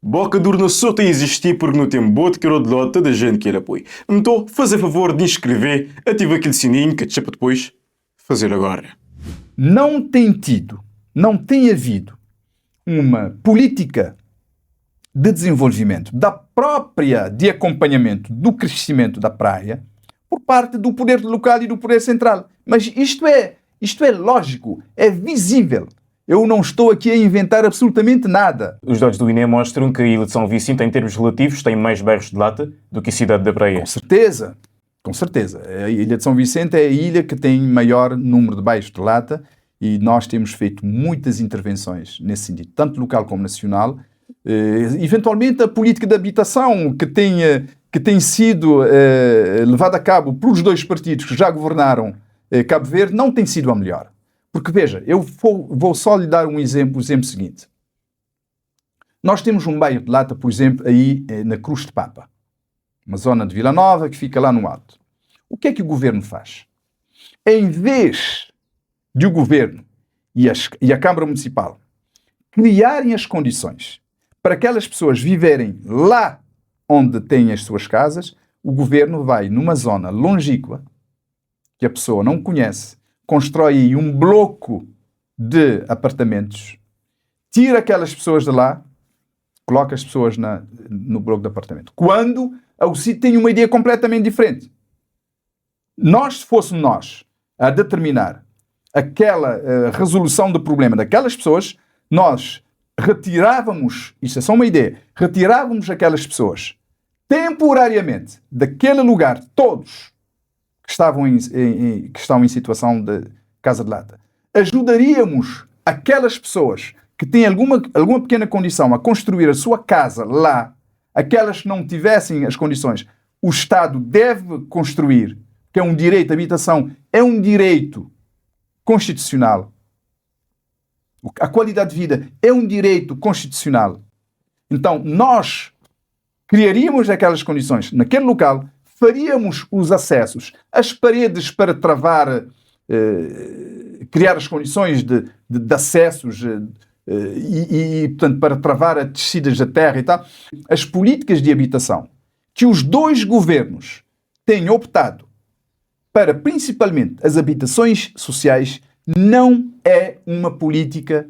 Boca de urna só tem existir porque não tem boa de querer de lota da gente que ele apoia. Então, fazer favor de inscrever, ativa aquele sininho que é para depois fazer agora. Não tem havido uma política de desenvolvimento de acompanhamento do crescimento da praia por parte do poder local e do poder central. Mas isto é lógico, é visível. Eu não estou aqui a inventar absolutamente nada. Os dados do INE mostram que a ilha de São Vicente, em termos relativos, tem mais bairros de lata do que a cidade da Praia. Com certeza. A ilha de São Vicente é a ilha que tem maior número de bairros de lata e nós temos feito muitas intervenções nesse sentido, tanto local como nacional. Eventualmente, a política de habitação que tem sido levada a cabo pelos dois partidos que já governaram Cabo Verde não tem sido a melhor. Porque, veja, eu vou só lhe dar o exemplo seguinte. Nós temos um bairro de lata, por exemplo, aí na Cruz de Papa, uma zona de Vila Nova que fica lá no alto. O que é que o governo faz? Em vez de o governo e a Câmara Municipal criarem as condições para aquelas pessoas viverem lá onde têm as suas casas, o governo vai numa zona longínqua, que a pessoa não conhece, constrói aí um bloco de apartamentos, tira aquelas pessoas de lá, coloca as pessoas no bloco de apartamento. Quando o sítio tem uma ideia completamente diferente. Se fôssemos nós a determinar aquela resolução do problema daquelas pessoas, nós retirávamos, isto é só uma ideia, retirávamos aquelas pessoas temporariamente daquele lugar, todos que estão em situação de casa de lata. Ajudaríamos aquelas pessoas que têm alguma pequena condição a construir a sua casa lá, aquelas que não tivessem as condições. O Estado deve construir, que é um direito, a habitação é um direito constitucional. A qualidade de vida é um direito constitucional. Então, nós criaríamos aquelas condições naquele local, faríamos os acessos, as paredes para travar, criar as condições de acessos portanto, para travar as descidas da terra e tal. As políticas de habitação que os dois governos têm optado para, principalmente, as habitações sociais, não é uma política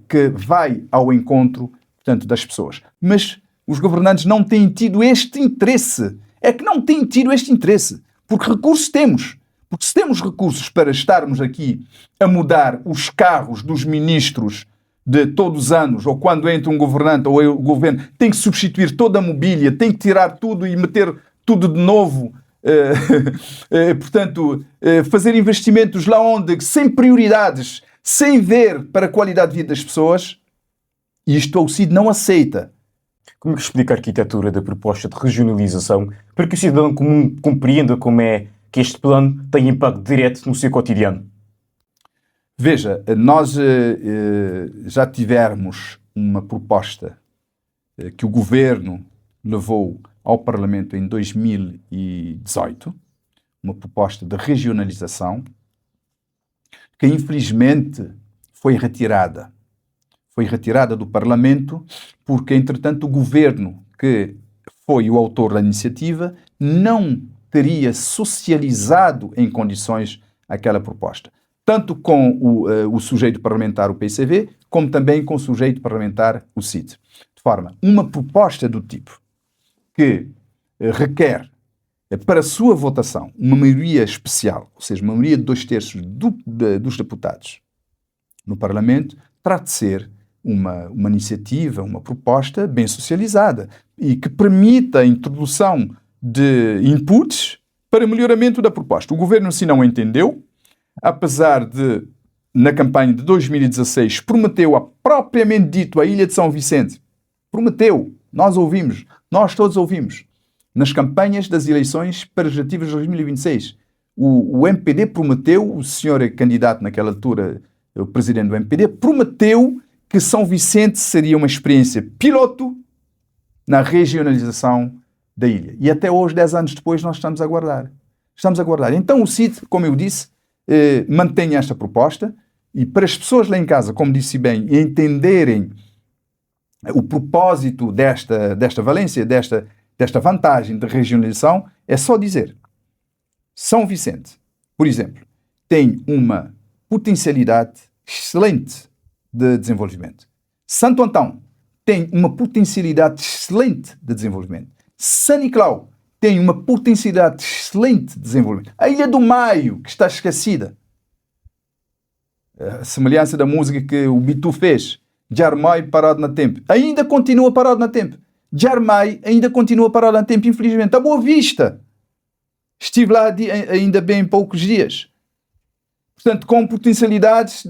que vai ao encontro, portanto, das pessoas. Mas os governantes não têm tido este interesse. É que não têm tido este interesse. Porque recursos temos. Porque se temos recursos para estarmos aqui a mudar os carros dos ministros de todos os anos, ou quando entra um governante ou o governo tem que substituir toda a mobília, tem que tirar tudo e meter tudo de novo portanto, fazer investimentos lá onde, sem prioridades, sem ver para a qualidade de vida das pessoas, isto o CID não aceita. Como é que explica a arquitetura da proposta de regionalização para que o cidadão comum compreenda como é que este plano tem impacto direto no seu cotidiano? Veja, nós já tivemos uma proposta que o Governo levou ao Parlamento em 2018, uma proposta de regionalização, que infelizmente foi retirada. Foi retirada do Parlamento porque, entretanto, o Governo, que foi o autor da iniciativa, não teria socializado em condições aquela proposta. Tanto com o sujeito parlamentar, o PCV, como também com o sujeito parlamentar, o CID. De forma, uma proposta do tipo que requer para a sua votação uma maioria especial, ou seja, uma maioria de 2/3 dos deputados no Parlamento, terá de ser uma iniciativa, uma proposta bem socializada e que permita a introdução de inputs para melhoramento da proposta. O Governo assim não entendeu, apesar de, na campanha de 2016, prometeu, propriamente dito, a Ilha de São Vicente. Prometeu, nós ouvimos, nós todos ouvimos, nas campanhas das eleições para as legislativas de 2026. O MPD prometeu, o senhor candidato naquela altura, o presidente do MPD, prometeu que São Vicente seria uma experiência piloto na regionalização da ilha. E até hoje, 10 anos depois, nós estamos a aguardar. Estamos a aguardar. Então o CID, como eu disse, mantém esta proposta e para as pessoas lá em casa, como disse bem, entenderem o propósito desta valência, desta vantagem de regionalização, é só dizer: São Vicente, por exemplo, tem uma potencialidade excelente de desenvolvimento. Santo Antão tem uma potencialidade excelente de desenvolvimento. São Nicolau tem uma potencialidade excelente de desenvolvimento. A Ilha do Maio, que está esquecida, a semelhança da música que o Bitu fez, Jarmai parado na tempo, ainda continua parado na tempo. Jarmai ainda continua parado na tempo, infelizmente. A Boa Vista, estive lá ainda bem poucos dias. Portanto, com potencialidades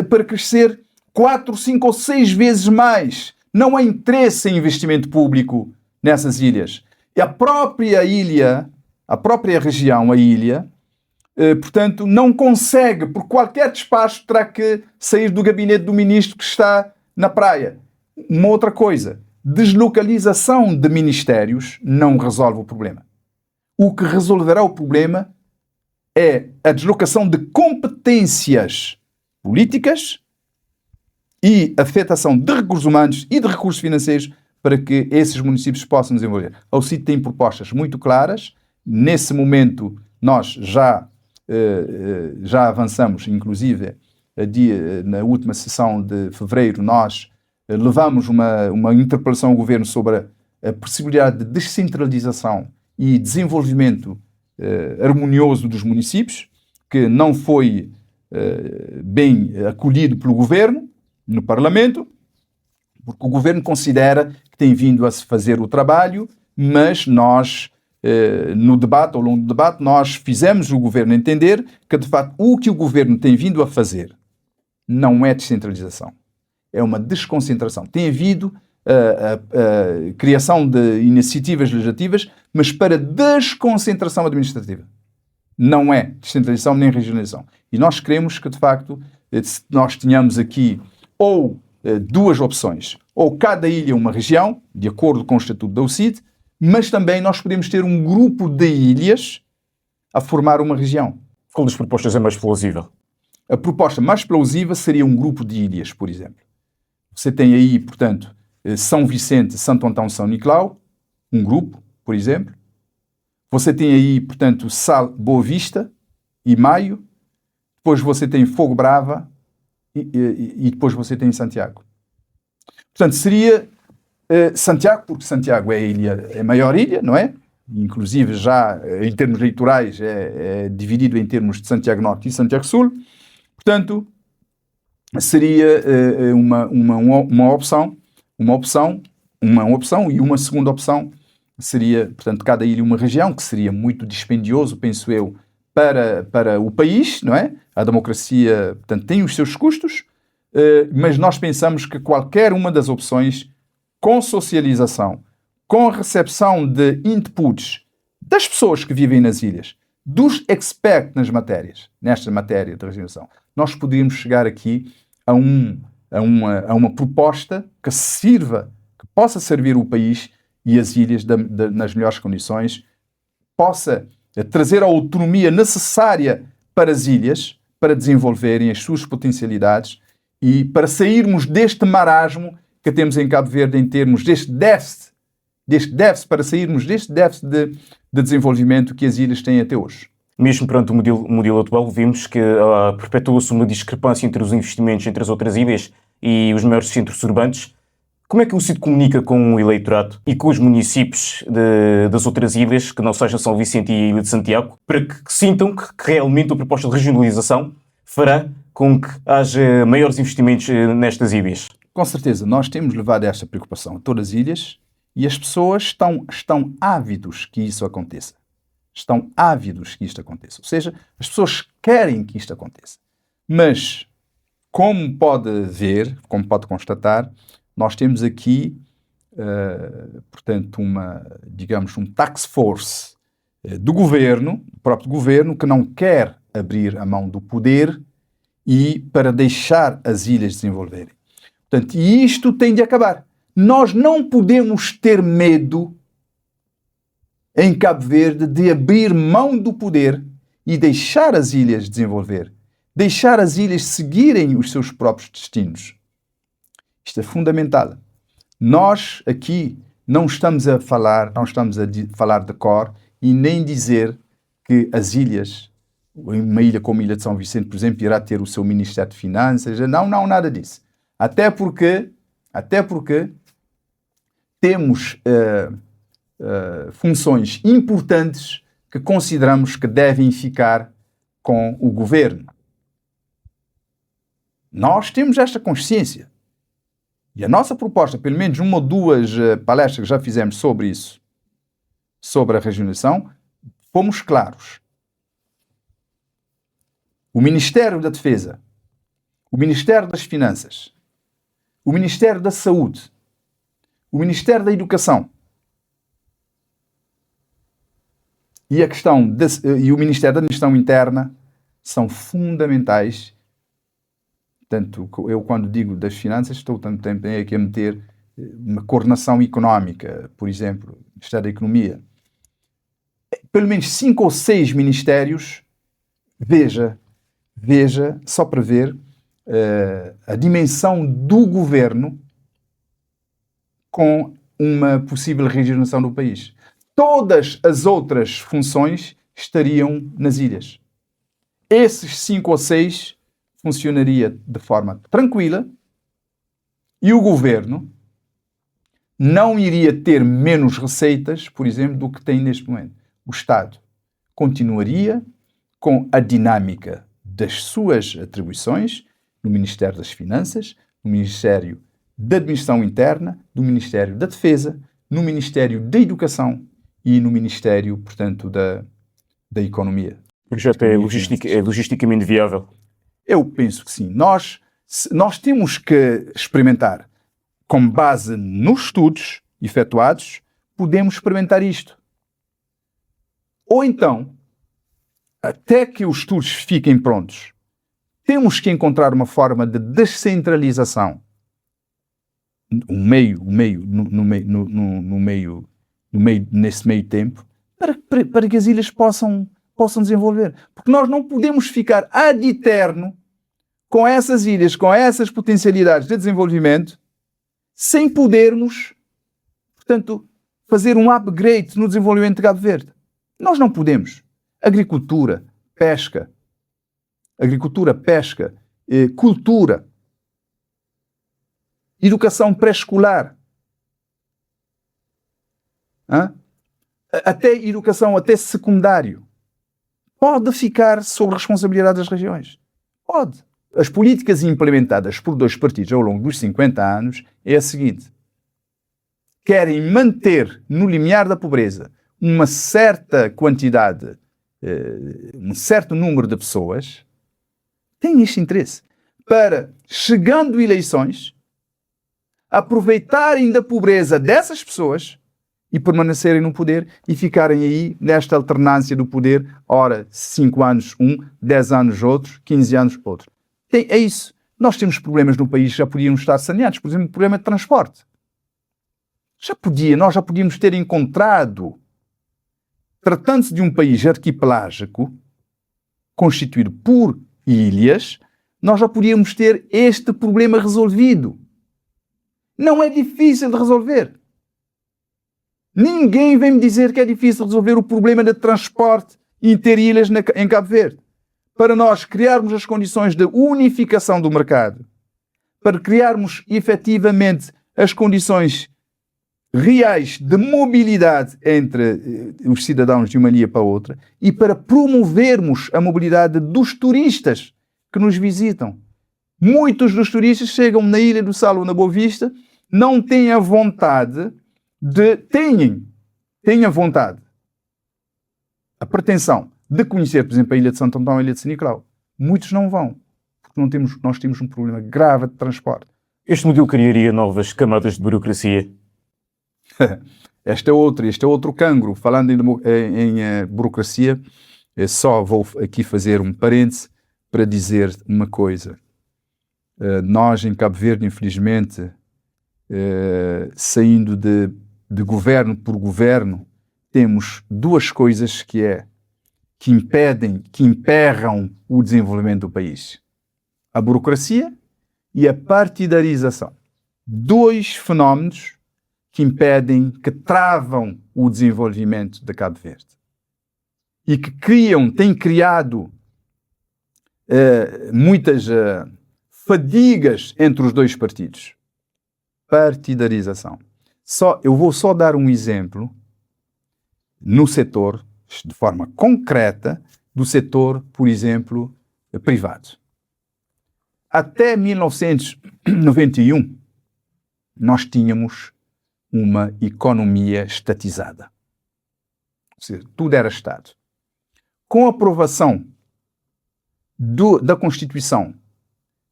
para crescer 4, 5 ou 6 vezes mais. Não há interesse em investimento público nessas ilhas. E a própria ilha, a própria região, a ilha, portanto, não consegue, por qualquer despacho, terá que sair do gabinete do ministro que está na praia. Uma outra coisa, deslocalização de ministérios não resolve o problema. O que resolverá o problema é a deslocação de competências políticas e afetação de recursos humanos e de recursos financeiros para que esses municípios possam desenvolver. A OCID tem propostas muito claras. Nesse momento, nós já avançamos, inclusive, na última sessão de fevereiro, nós levamos uma interpelação ao Governo sobre a possibilidade de descentralização e desenvolvimento harmonioso dos municípios, que não foi bem acolhido pelo Governo no Parlamento, porque o Governo considera que tem vindo a se fazer o trabalho, mas nós, no debate, ao longo do debate, nós fizemos o Governo entender que, de facto, o que o Governo tem vindo a fazer não é descentralização, é uma desconcentração. Tem havido a criação de iniciativas legislativas, mas para desconcentração administrativa. Não é descentralização nem regionalização. E nós queremos que, de facto, nós tenhamos aqui ou duas opções, ou cada ilha uma região, de acordo com o Estatuto da OCID, mas também nós podemos ter um grupo de ilhas a formar uma região. Qual das propostas é mais plausível? A proposta mais plausível seria um grupo de ilhas, por exemplo. Você tem aí, portanto, São Vicente, Santo Antão, São Nicolau, um grupo, por exemplo. Você tem aí, portanto, Boa Vista e Maio. Depois você tem Fogo Brava e depois você tem Santiago. Portanto, seria Santiago, porque Santiago é a maior ilha, não é? Inclusive, já em termos eleitorais, é dividido em termos de Santiago Norte e Santiago Sul. Portanto, seria uma opção e uma segunda opção seria, portanto, cada ilha uma região, que seria muito dispendioso, penso eu, para o país, não é? A democracia, portanto, tem os seus custos, mas nós pensamos que qualquer uma das opções, com socialização, com a recepção de inputs das pessoas que vivem nas ilhas, dos experts nesta matéria de regeneração, nós poderíamos chegar aqui a uma proposta que sirva, que possa servir o país e as ilhas nas melhores condições, possa trazer a autonomia necessária para as ilhas, para desenvolverem as suas potencialidades e para sairmos deste marasmo que temos em Cabo Verde em termos deste déficit, para sairmos deste déficit de desenvolvimento que as ilhas têm até hoje. Mesmo perante o modelo atual, vimos que perpetua-se uma discrepância entre os investimentos entre as outras ilhas e os maiores centros urbanos. Como é que o CID comunica com o eleitorado e com os municípios das outras ilhas, que não sejam São Vicente e a Ilha de Santiago, para que sintam que realmente a proposta de regionalização fará com que haja maiores investimentos nestas ilhas? Com certeza, nós temos levado esta preocupação a todas as ilhas e as pessoas estão ávidos que isso aconteça. Estão ávidos que isto aconteça. Ou seja, as pessoas querem que isto aconteça. Mas, como pode ver, como pode constatar, nós temos aqui, portanto, um task force do próprio governo, que não quer abrir a mão do poder e para deixar as ilhas desenvolverem. Portanto, e isto tem de acabar. Nós não podemos ter medo em Cabo Verde de abrir mão do poder e deixar as ilhas desenvolver, deixar as ilhas seguirem os seus próprios destinos. Isto é fundamental. Nós aqui não estamos a falar de cor e nem dizer que as ilhas, uma ilha como a Ilha de São Vicente, por exemplo, irá ter o seu Ministério de Finanças. Não, nada disso. Até porque temos funções importantes que consideramos que devem ficar com o governo. Nós temos esta consciência. E a nossa proposta, pelo menos uma ou duas palestras que já fizemos sobre isso, sobre a regionalização, fomos claros. O Ministério da Defesa, o Ministério das Finanças, o Ministério da Saúde, o Ministério da Educação e o Ministério da Administração Interna são fundamentais. Portanto, eu quando digo das finanças estou também aqui a meter uma coordenação económica, por exemplo, Ministério da Economia. Pelo menos 5 ou 6 ministérios, veja, só para ver a dimensão do governo com uma possível regionalização do país. Todas as outras funções estariam nas ilhas. Esses 5 ou 6 funcionaria de forma tranquila e o governo não iria ter menos receitas, por exemplo, do que tem neste momento. O Estado continuaria com a dinâmica das suas atribuições no Ministério das Finanças, no Ministério da Administração Interna, no Ministério da Defesa, no Ministério da Educação e no Ministério, portanto, da Economia. O projeto é logisticamente viável? Eu penso que sim. Nós temos que experimentar, com base nos estudos efetuados, podemos experimentar isto. Ou então, até que os estudos fiquem prontos, temos que encontrar uma forma de descentralização nesse meio tempo para que as ilhas possam desenvolver. Porque nós não podemos ficar ad eterno com essas ilhas, com essas potencialidades de desenvolvimento, sem podermos, portanto, fazer um upgrade no desenvolvimento de Cabo Verde. Nós não podemos. Agricultura, pesca, cultura, educação pré-escolar, até educação, até secundário, pode ficar sob responsabilidade das regiões. Pode. As políticas implementadas por 2 partidos ao longo dos 50 anos é a seguinte. querem manter no limiar da pobreza uma certa quantidade, um certo número de pessoas, têm este interesse para, chegando eleições, aproveitarem da pobreza dessas pessoas e permanecerem no poder e ficarem aí nesta alternância do poder, ora 5 anos um, 10 anos outro, 15 anos outro. É isso. Nós temos problemas no país que já podiam estar saneados, por exemplo, o problema de transporte. Nós já podíamos ter encontrado, tratando-se de um país arquipelágico, constituído por ilhas, nós já podíamos ter este problema resolvido. Não é difícil de resolver. Ninguém vem me dizer que é difícil resolver o problema de transporte interilhas em Cabo Verde. Para nós criarmos as condições de unificação do mercado, para criarmos efetivamente as condições reais de mobilidade entre os cidadãos de uma ilha para outra e para promovermos a mobilidade dos turistas que nos visitam. Muitos dos turistas chegam na Ilha do Sal ou na Boa Vista, não têm a vontade têm a vontade, a pretensão de conhecer, por exemplo, a Ilha de Santo Antão e a Ilha de São Nicolau. Muitos não vão, porque nós temos um problema grave de transporte. Este modelo criaria novas camadas de burocracia? Este é outro cancro. Falando em burocracia, só vou aqui fazer um parêntese para dizer uma coisa. Nós, em Cabo Verde, infelizmente, saindo de governo por governo, temos duas coisas que emperram o desenvolvimento do país. A burocracia e a partidarização. Dois fenómenos que travam o desenvolvimento de Cabo Verde. E que têm criado muitas fadigas entre os dois partidos. Partidarização. Eu vou só dar um exemplo no setor, de forma concreta, do setor, por exemplo, privado. Até 1991, nós tínhamos uma economia estatizada. Ou seja, tudo era Estado. Com a aprovação da Constituição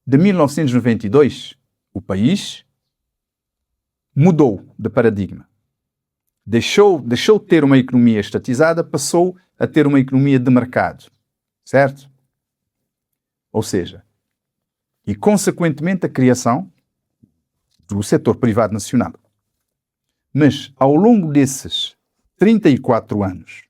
de 1992, o país mudou de paradigma. Deixou de ter uma economia estatizada, passou a ter uma economia de mercado. Certo? Ou seja, e consequentemente a criação do setor privado nacional. Mas, ao longo desses 34 anos,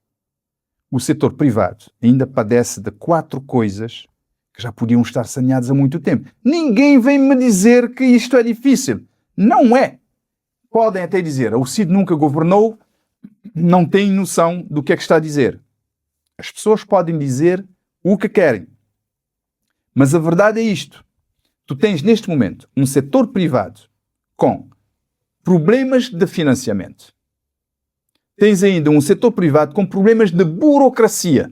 o setor privado ainda padece de 4 coisas que já podiam estar saneadas há muito tempo. Ninguém vem me dizer que isto é difícil. Não é. Podem até dizer, o Cid nunca governou, não tem noção do que é que está a dizer. As pessoas podem dizer o que querem. Mas a verdade é isto. Tu tens, neste momento, um setor privado com problemas de financiamento. Tens ainda um setor privado com problemas de burocracia,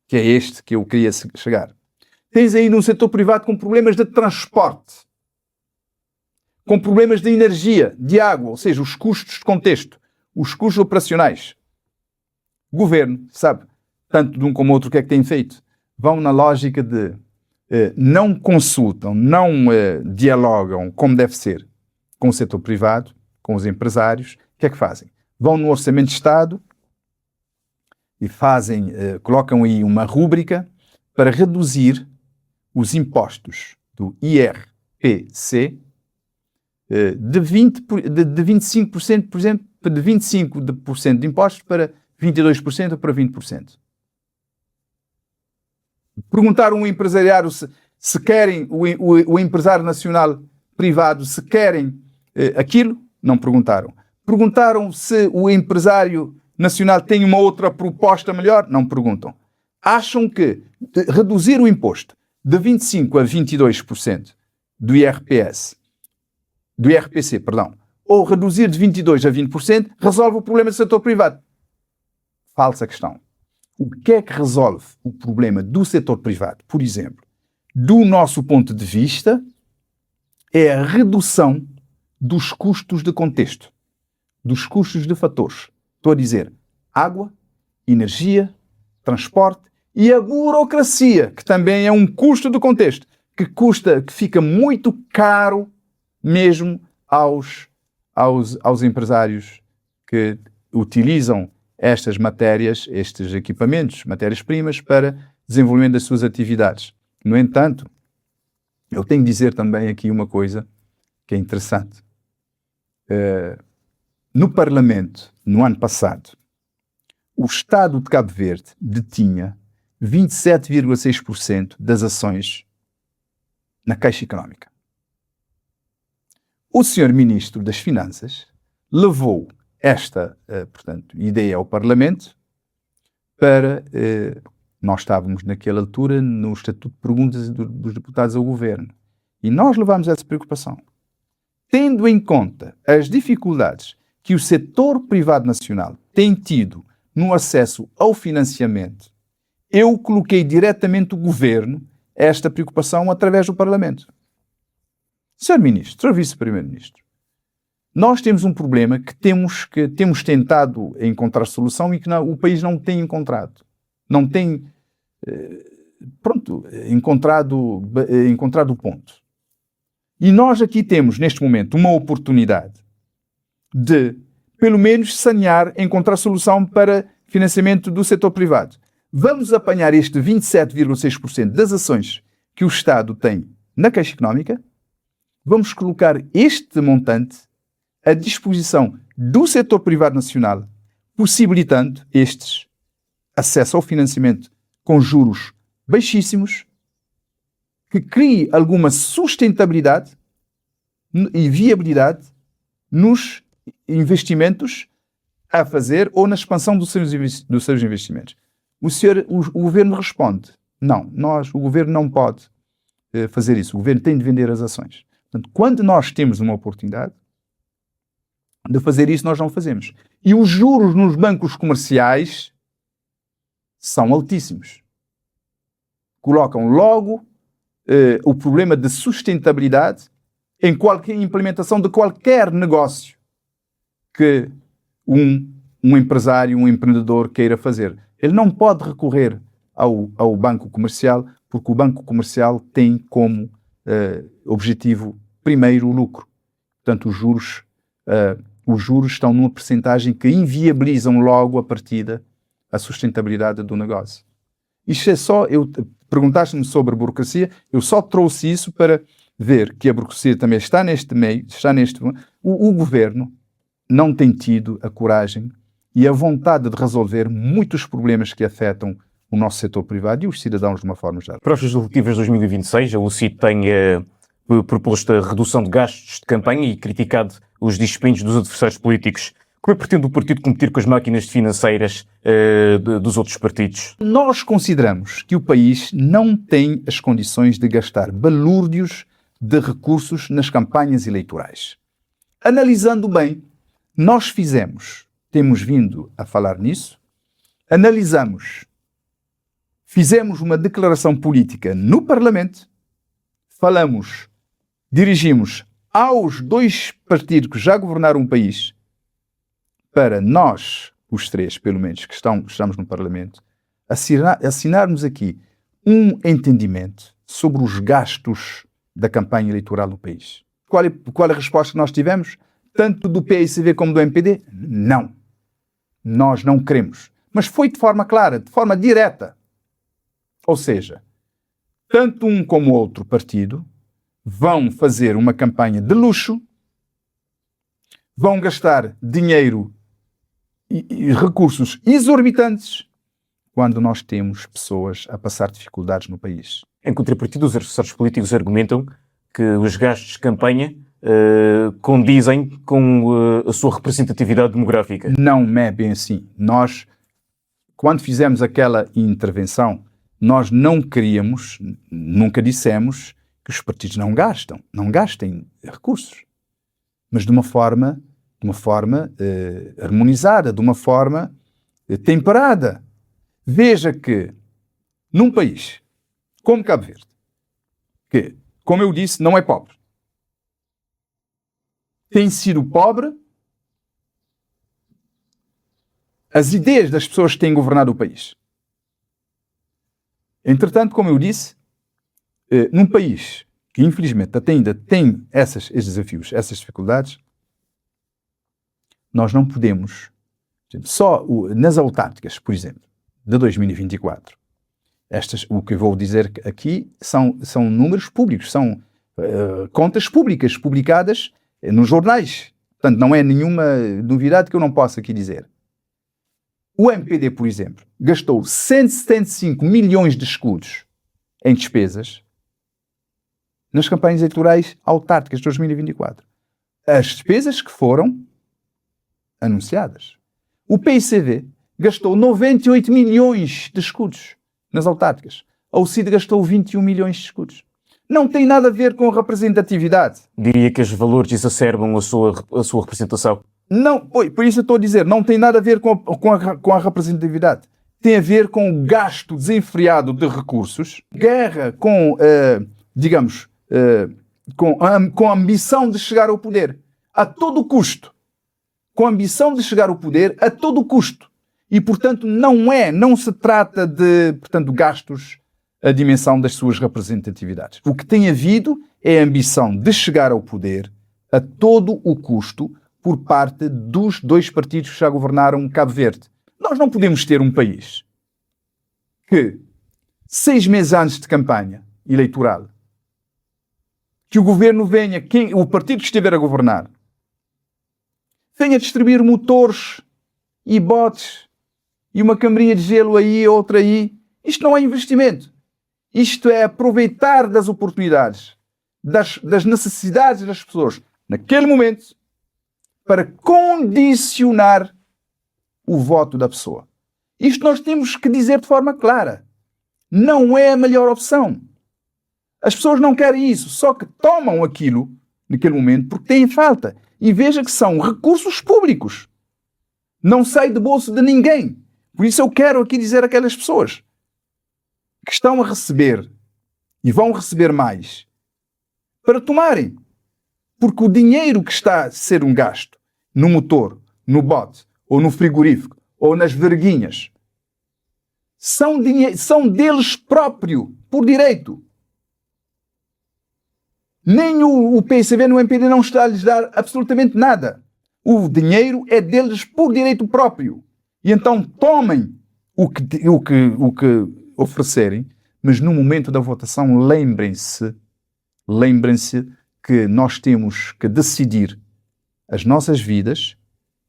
que é este que eu queria chegar. Tens ainda um setor privado com problemas de transporte, com problemas de energia, de água, ou seja, os custos de contexto, os custos operacionais. O governo, sabe, tanto de um como outro, o que é que tem feito? Vão na lógica de não consultam, não dialogam como deve ser com o setor privado, com os empresários. O que é que fazem? Vão no Orçamento de Estado e colocam aí uma rúbrica para reduzir os impostos do IRPC de 25%, por exemplo, de 25% de impostos para 22% ou para 20%. Perguntaram ao empresariado se querem, o empresário nacional privado, se querem aquilo, não perguntaram. Perguntaram se o empresário nacional tem uma outra proposta melhor, não perguntam. Acham que reduzir o imposto de 25% a 22% do IRPC, ou reduzir de 22% a 20%, resolve o problema do setor privado. Falsa questão. O que é que resolve o problema do setor privado? Por exemplo, do nosso ponto de vista, é a redução dos custos de contexto. dos custos de fatores. Estou a dizer água, energia, transporte e a burocracia, que também é um custo do contexto, que fica muito caro mesmo aos empresários que utilizam estas matérias, estes equipamentos, matérias-primas, para desenvolvimento das suas atividades. No entanto, eu tenho de dizer também aqui uma coisa que é interessante. No Parlamento, no ano passado, o Estado de Cabo Verde detinha 27,6% das ações na Caixa Económica. O Sr. Ministro das Finanças levou esta, portanto, ideia ao Parlamento para... nós estávamos naquela altura no Estatuto de Perguntas dos Deputados ao Governo. E nós levámos essa preocupação. Tendo em conta as dificuldades que o setor privado nacional tem tido no acesso ao financiamento, eu coloquei diretamente o Governo esta preocupação através do Parlamento. Sr. Ministro, Sr. Vice-Primeiro-Ministro, nós temos um problema que temos tentado encontrar solução e que o país não tem encontrado. Não tem, encontrado o ponto. E nós aqui temos, neste momento, uma oportunidade de, pelo menos, sanear, encontrar solução para financiamento do setor privado. Vamos apanhar este 27,6% das ações que o Estado tem na Caixa Económica, vamos colocar este montante à disposição do setor privado nacional, possibilitando estes acesso ao financiamento com juros baixíssimos, que crie alguma sustentabilidade e viabilidade nos investimentos a fazer ou na expansão dos seus investimentos. O Governo responde, não, o Governo não pode fazer isso, o Governo tem de vender as ações. Portanto, quando nós temos uma oportunidade de fazer isso, nós não fazemos. E os juros nos bancos comerciais são altíssimos. Colocam logo o problema de sustentabilidade em qualquer implementação de qualquer negócio que um empresário, um empreendedor queira fazer. Ele não pode recorrer ao banco comercial, porque o banco comercial tem como objetivo primeiro o lucro. Portanto, os juros estão numa percentagem que inviabilizam logo a partida a sustentabilidade do negócio. Isto é só, perguntaste-me sobre a burocracia, eu só trouxe isso para ver que a burocracia também está neste meio, o Governo não tem tido a coragem e a vontade de resolver muitos problemas que afetam o nosso setor privado e os cidadãos de uma forma geral. Para as legislativas de 2026, a UCIT tem proposto a redução de gastos de campanha e criticado os dispendios dos adversários políticos. Como é que pretende o partido competir com as máquinas financeiras dos outros partidos? Nós consideramos que o país não tem as condições de gastar balúrdios de recursos nas campanhas eleitorais. Analisando bem, nós temos vindo a falar nisso, fizemos uma declaração política no Parlamento, dirigimos aos dois partidos que já governaram o país, para nós, os três, pelo menos, que estamos no Parlamento, assinarmos aqui um entendimento sobre os gastos da campanha eleitoral no país. Qual é a resposta que nós tivemos? Tanto do PICV como do MPD? Não. Nós não queremos. Mas foi de forma clara, de forma direta. Ou seja, tanto um como o outro partido vão fazer uma campanha de luxo, vão gastar dinheiro e recursos exorbitantes quando nós temos pessoas a passar dificuldades no país. Em contrapartida, os adversários políticos argumentam que os gastos de campanha condizem com a sua representatividade demográfica. Não é bem assim. Nós, quando fizemos aquela intervenção, nós não queríamos, nunca dissemos que os partidos não gastem recursos, mas de uma forma harmonizada, de uma forma temperada. Veja que num país como Cabo Verde, que, como eu disse, não é pobre, tem sido pobre as ideias das pessoas que têm governado o país. Entretanto, como eu disse, num país que infelizmente ainda tem esses desafios, essas dificuldades, nós não podemos, só nas autárquicas, por exemplo, de 2024, o que eu vou dizer aqui são números públicos, são contas públicas publicadas nos jornais. Portanto, não é nenhuma novidade que eu não possa aqui dizer. O MPD, por exemplo, gastou 175 milhões de escudos em despesas nas campanhas eleitorais autárquicas de 2024. As despesas que foram anunciadas. O PICV gastou 98 milhões de escudos nas autárquicas. A UCID gastou 21 milhões de escudos. Não tem nada a ver com representatividade. Diria que os valores exacerbam a sua representação. Não, por isso eu estou a dizer, não tem nada a ver com a representatividade. Tem a ver com o gasto desenfreado de recursos, guerra com, com a ambição de chegar ao poder a todo custo. Com a ambição de chegar ao poder a todo custo. E, portanto, não se trata de, gastos a dimensão das suas representatividades. O que tem havido é a ambição de chegar ao poder a todo o custo por parte dos dois partidos que já governaram Cabo Verde. Nós não podemos ter um país que, 6 meses antes de campanha eleitoral, que o governo venha, o partido que estiver a governar, venha distribuir motores e botes e uma camarinha de gelo aí, outra aí. Isto não é investimento. Isto é aproveitar das oportunidades, das necessidades das pessoas naquele momento para condicionar o voto da pessoa. Isto nós temos que dizer de forma clara. Não é a melhor opção. As pessoas não querem isso, só que tomam aquilo naquele momento porque têm falta. E veja que são recursos públicos. Não sai do bolso de ninguém. Por isso eu quero aqui dizer àquelas pessoas que estão a receber e vão receber mais para tomarem. Porque o dinheiro que está a ser um gasto no motor, no bote, ou no frigorífico, ou nas verguinhas, são deles próprio, por direito. Nem o PCV no MPD não está a lhes dar absolutamente nada. O dinheiro é deles por direito próprio. E então tomem o que oferecerem, mas no momento da votação lembrem-se que nós temos que decidir as nossas vidas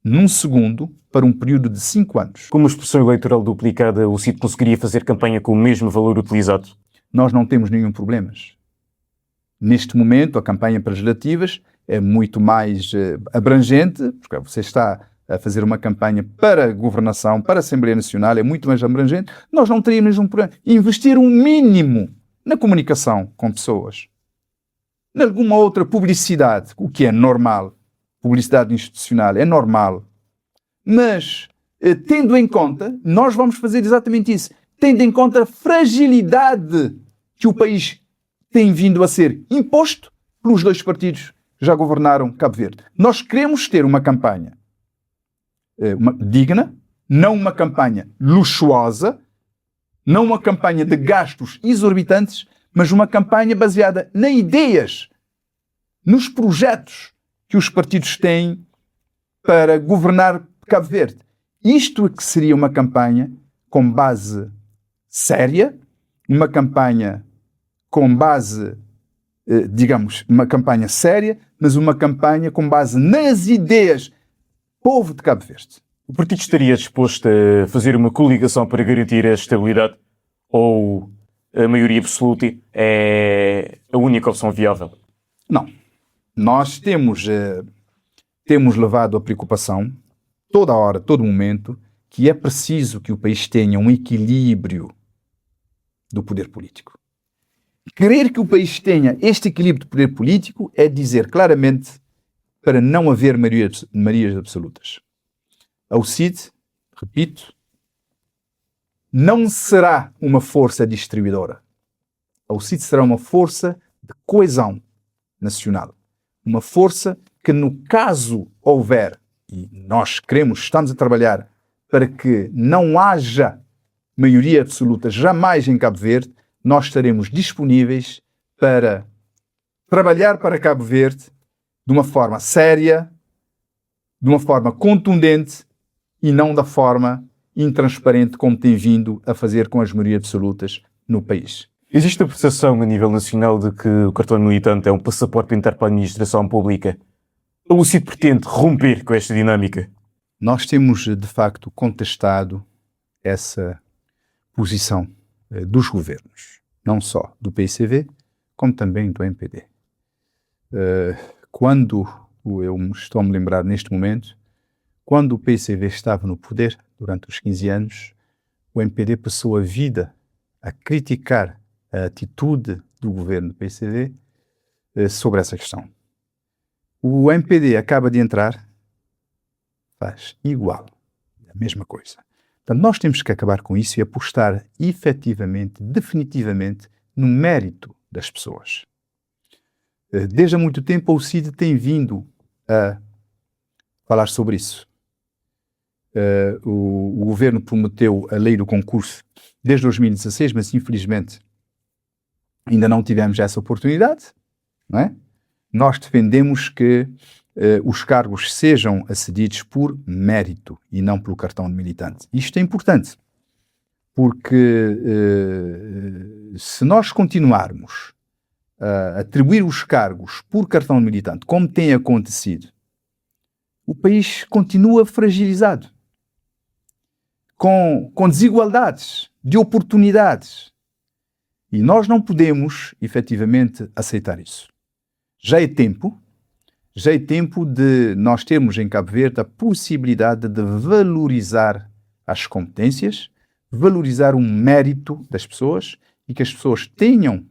num segundo para um período de 5 anos. Com uma expressão eleitoral duplicada, o CID conseguiria fazer campanha com o mesmo valor utilizado? Nós não temos nenhum problema. Neste momento, a campanha para as legislativas é muito mais abrangente, porque você está a fazer uma campanha para a governação, para a Assembleia Nacional, é muito mais abrangente. Nós não teríamos um problema. Investir um mínimo na comunicação com pessoas, em alguma outra publicidade, o que é normal, publicidade institucional é normal, mas tendo em conta, nós vamos fazer exatamente isso, tendo em conta a fragilidade que o país tem vindo a ser imposto pelos dois partidos que já governaram Cabo Verde. Nós queremos ter uma campanha digna, não uma campanha luxuosa, não uma campanha de gastos exorbitantes, mas uma campanha baseada em ideias, nos projetos que os partidos têm para governar Cabo Verde. Isto é que seria uma campanha com base séria, uma campanha com base, uma campanha séria, mas uma campanha com base nas ideias do povo de Cabo Verde. O partido estaria disposto a fazer uma coligação para garantir a estabilidade ou a maioria absoluta é a única opção viável? Não. Nós temos levado a preocupação toda hora, todo momento, que é preciso que o país tenha um equilíbrio do poder político. Querer que o país tenha este equilíbrio de poder político é dizer claramente para não haver maiorias absolutas. A UCID, repito, não será uma força distribuidora. A UCID será uma força de coesão nacional. Uma força que, no caso houver, e nós estamos a trabalhar para que não haja maioria absoluta jamais em Cabo Verde, nós estaremos disponíveis para trabalhar para Cabo Verde de uma forma séria, de uma forma contundente e não da forma intransparente como tem vindo a fazer com as maiorias absolutas no país. Existe a percepção a nível nacional de que o cartão de militante é um passaporte para entrar para a administração pública. O CID pretende romper com esta dinâmica? Nós temos, de facto, contestado essa posição dos governos, não só do PICV, como também do MPD. Quando, eu estou a me lembrar neste momento, quando o PICV estava no poder, durante os 15 anos, o MPD passou a vida a criticar a atitude do governo do PICV sobre essa questão. O MPD acaba de entrar, faz igual, a mesma coisa. Portanto, nós temos que acabar com isso e apostar efetivamente, definitivamente, no mérito das pessoas. Desde há muito tempo o CID tem vindo a falar sobre isso. O governo prometeu a lei do concurso desde 2016, mas infelizmente ainda não tivemos essa oportunidade, não é? Nós defendemos que os cargos sejam acedidos por mérito e não pelo cartão de militante. Isto é importante, porque se nós continuarmos a atribuir os cargos por cartão de militante, como tem acontecido, o país continua fragilizado, com desigualdades de oportunidades. E nós não podemos, efetivamente, aceitar isso. Já é tempo de nós termos em Cabo Verde a possibilidade de valorizar as competências, valorizar o mérito das pessoas e que as pessoas tenham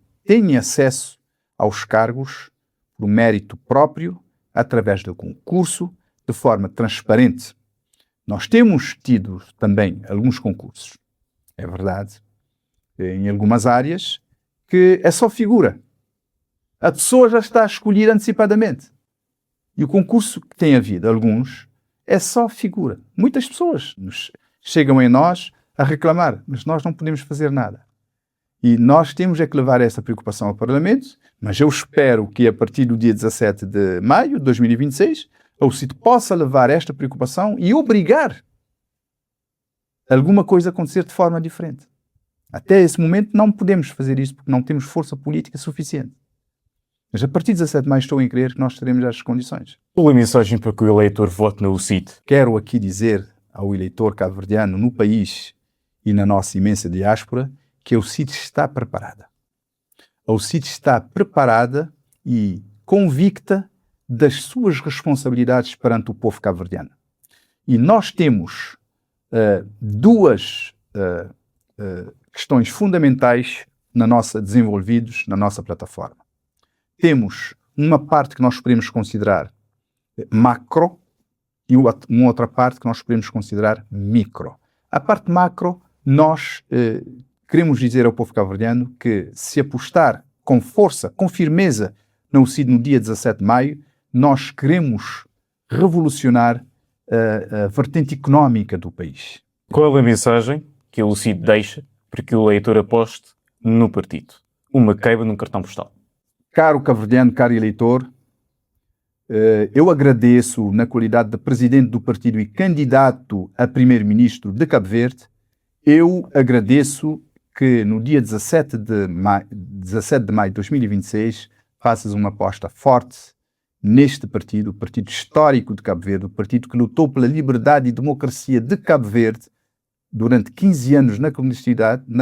acesso aos cargos por mérito próprio, através do concurso, de forma transparente. Nós temos tido também alguns concursos, é verdade, em algumas áreas, que é só figura. A pessoa já está a escolher antecipadamente. E o concurso que tem havido, alguns, é só figura. Muitas pessoas chegam em nós a reclamar, mas nós não podemos fazer nada. E nós temos é que levar essa preocupação ao Parlamento, mas eu espero que a partir do dia 17 de maio de 2026, o CID possa levar esta preocupação e obrigar alguma coisa a acontecer de forma diferente. Até esse momento não podemos fazer isso porque não temos força política suficiente. Mas a partir de 17 de maio estou em crer que nós teremos estas condições. Qual a mensagem para que o eleitor vote na UCID? Quero aqui dizer ao eleitor cabo-verdiano no país e na nossa imensa diáspora que a UCID está preparada. A UCID está preparada e convicta das suas responsabilidades perante o povo cabo-verdiano. E nós temos duas questões fundamentais desenvolvidos na nossa plataforma. Temos uma parte que nós podemos considerar macro e uma outra parte que nós podemos considerar micro. A parte macro, nós queremos dizer ao povo cabo-verdiano que se apostar com força, com firmeza na UCID no dia 17 de maio, nós queremos revolucionar a vertente económica do país. Qual é a mensagem que a UCID deixa para que o eleitor aposte no partido? Uma caiba num cartão postal. Caro cabo-verdiano, caro eleitor, eu agradeço, na qualidade de presidente do partido e candidato a primeiro-ministro de Cabo Verde, eu agradeço que no dia 17 de maio de 2026 faças uma aposta forte neste partido, o partido histórico de Cabo Verde, o partido que lutou pela liberdade e democracia de Cabo Verde durante 15 anos na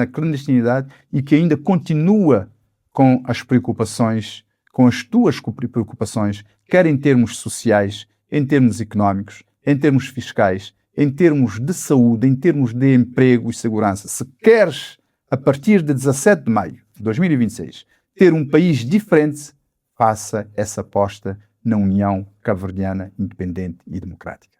clandestinidade e que ainda continua com as preocupações, com as tuas preocupações, quer em termos sociais, em termos económicos, em termos fiscais, em termos de saúde, em termos de emprego e segurança. Se queres, a partir de 17 de maio de 2026, ter um país diferente, faça essa aposta na União Cabo-Verdiana Independente e Democrática.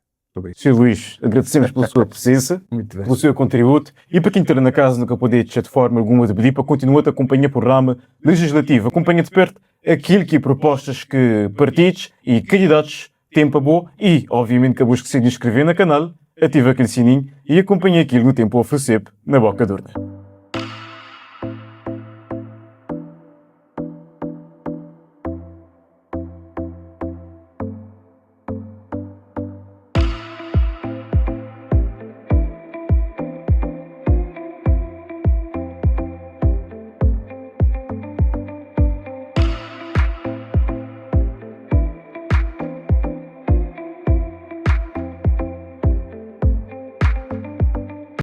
Sr. Luís, agradecemos pela sua presença, pelo seu contributo e para quem esteja na casa nunca poder deixar de forma alguma de pedir para continuar a acompanhar o programa legislativo. Acompanha de perto aquilo que propostas que partidos e candidatos têm para boa e, obviamente, que busque se inscrever no canal, ativa aquele sininho e acompanha aquilo no tempo a oferecer na boca de urna.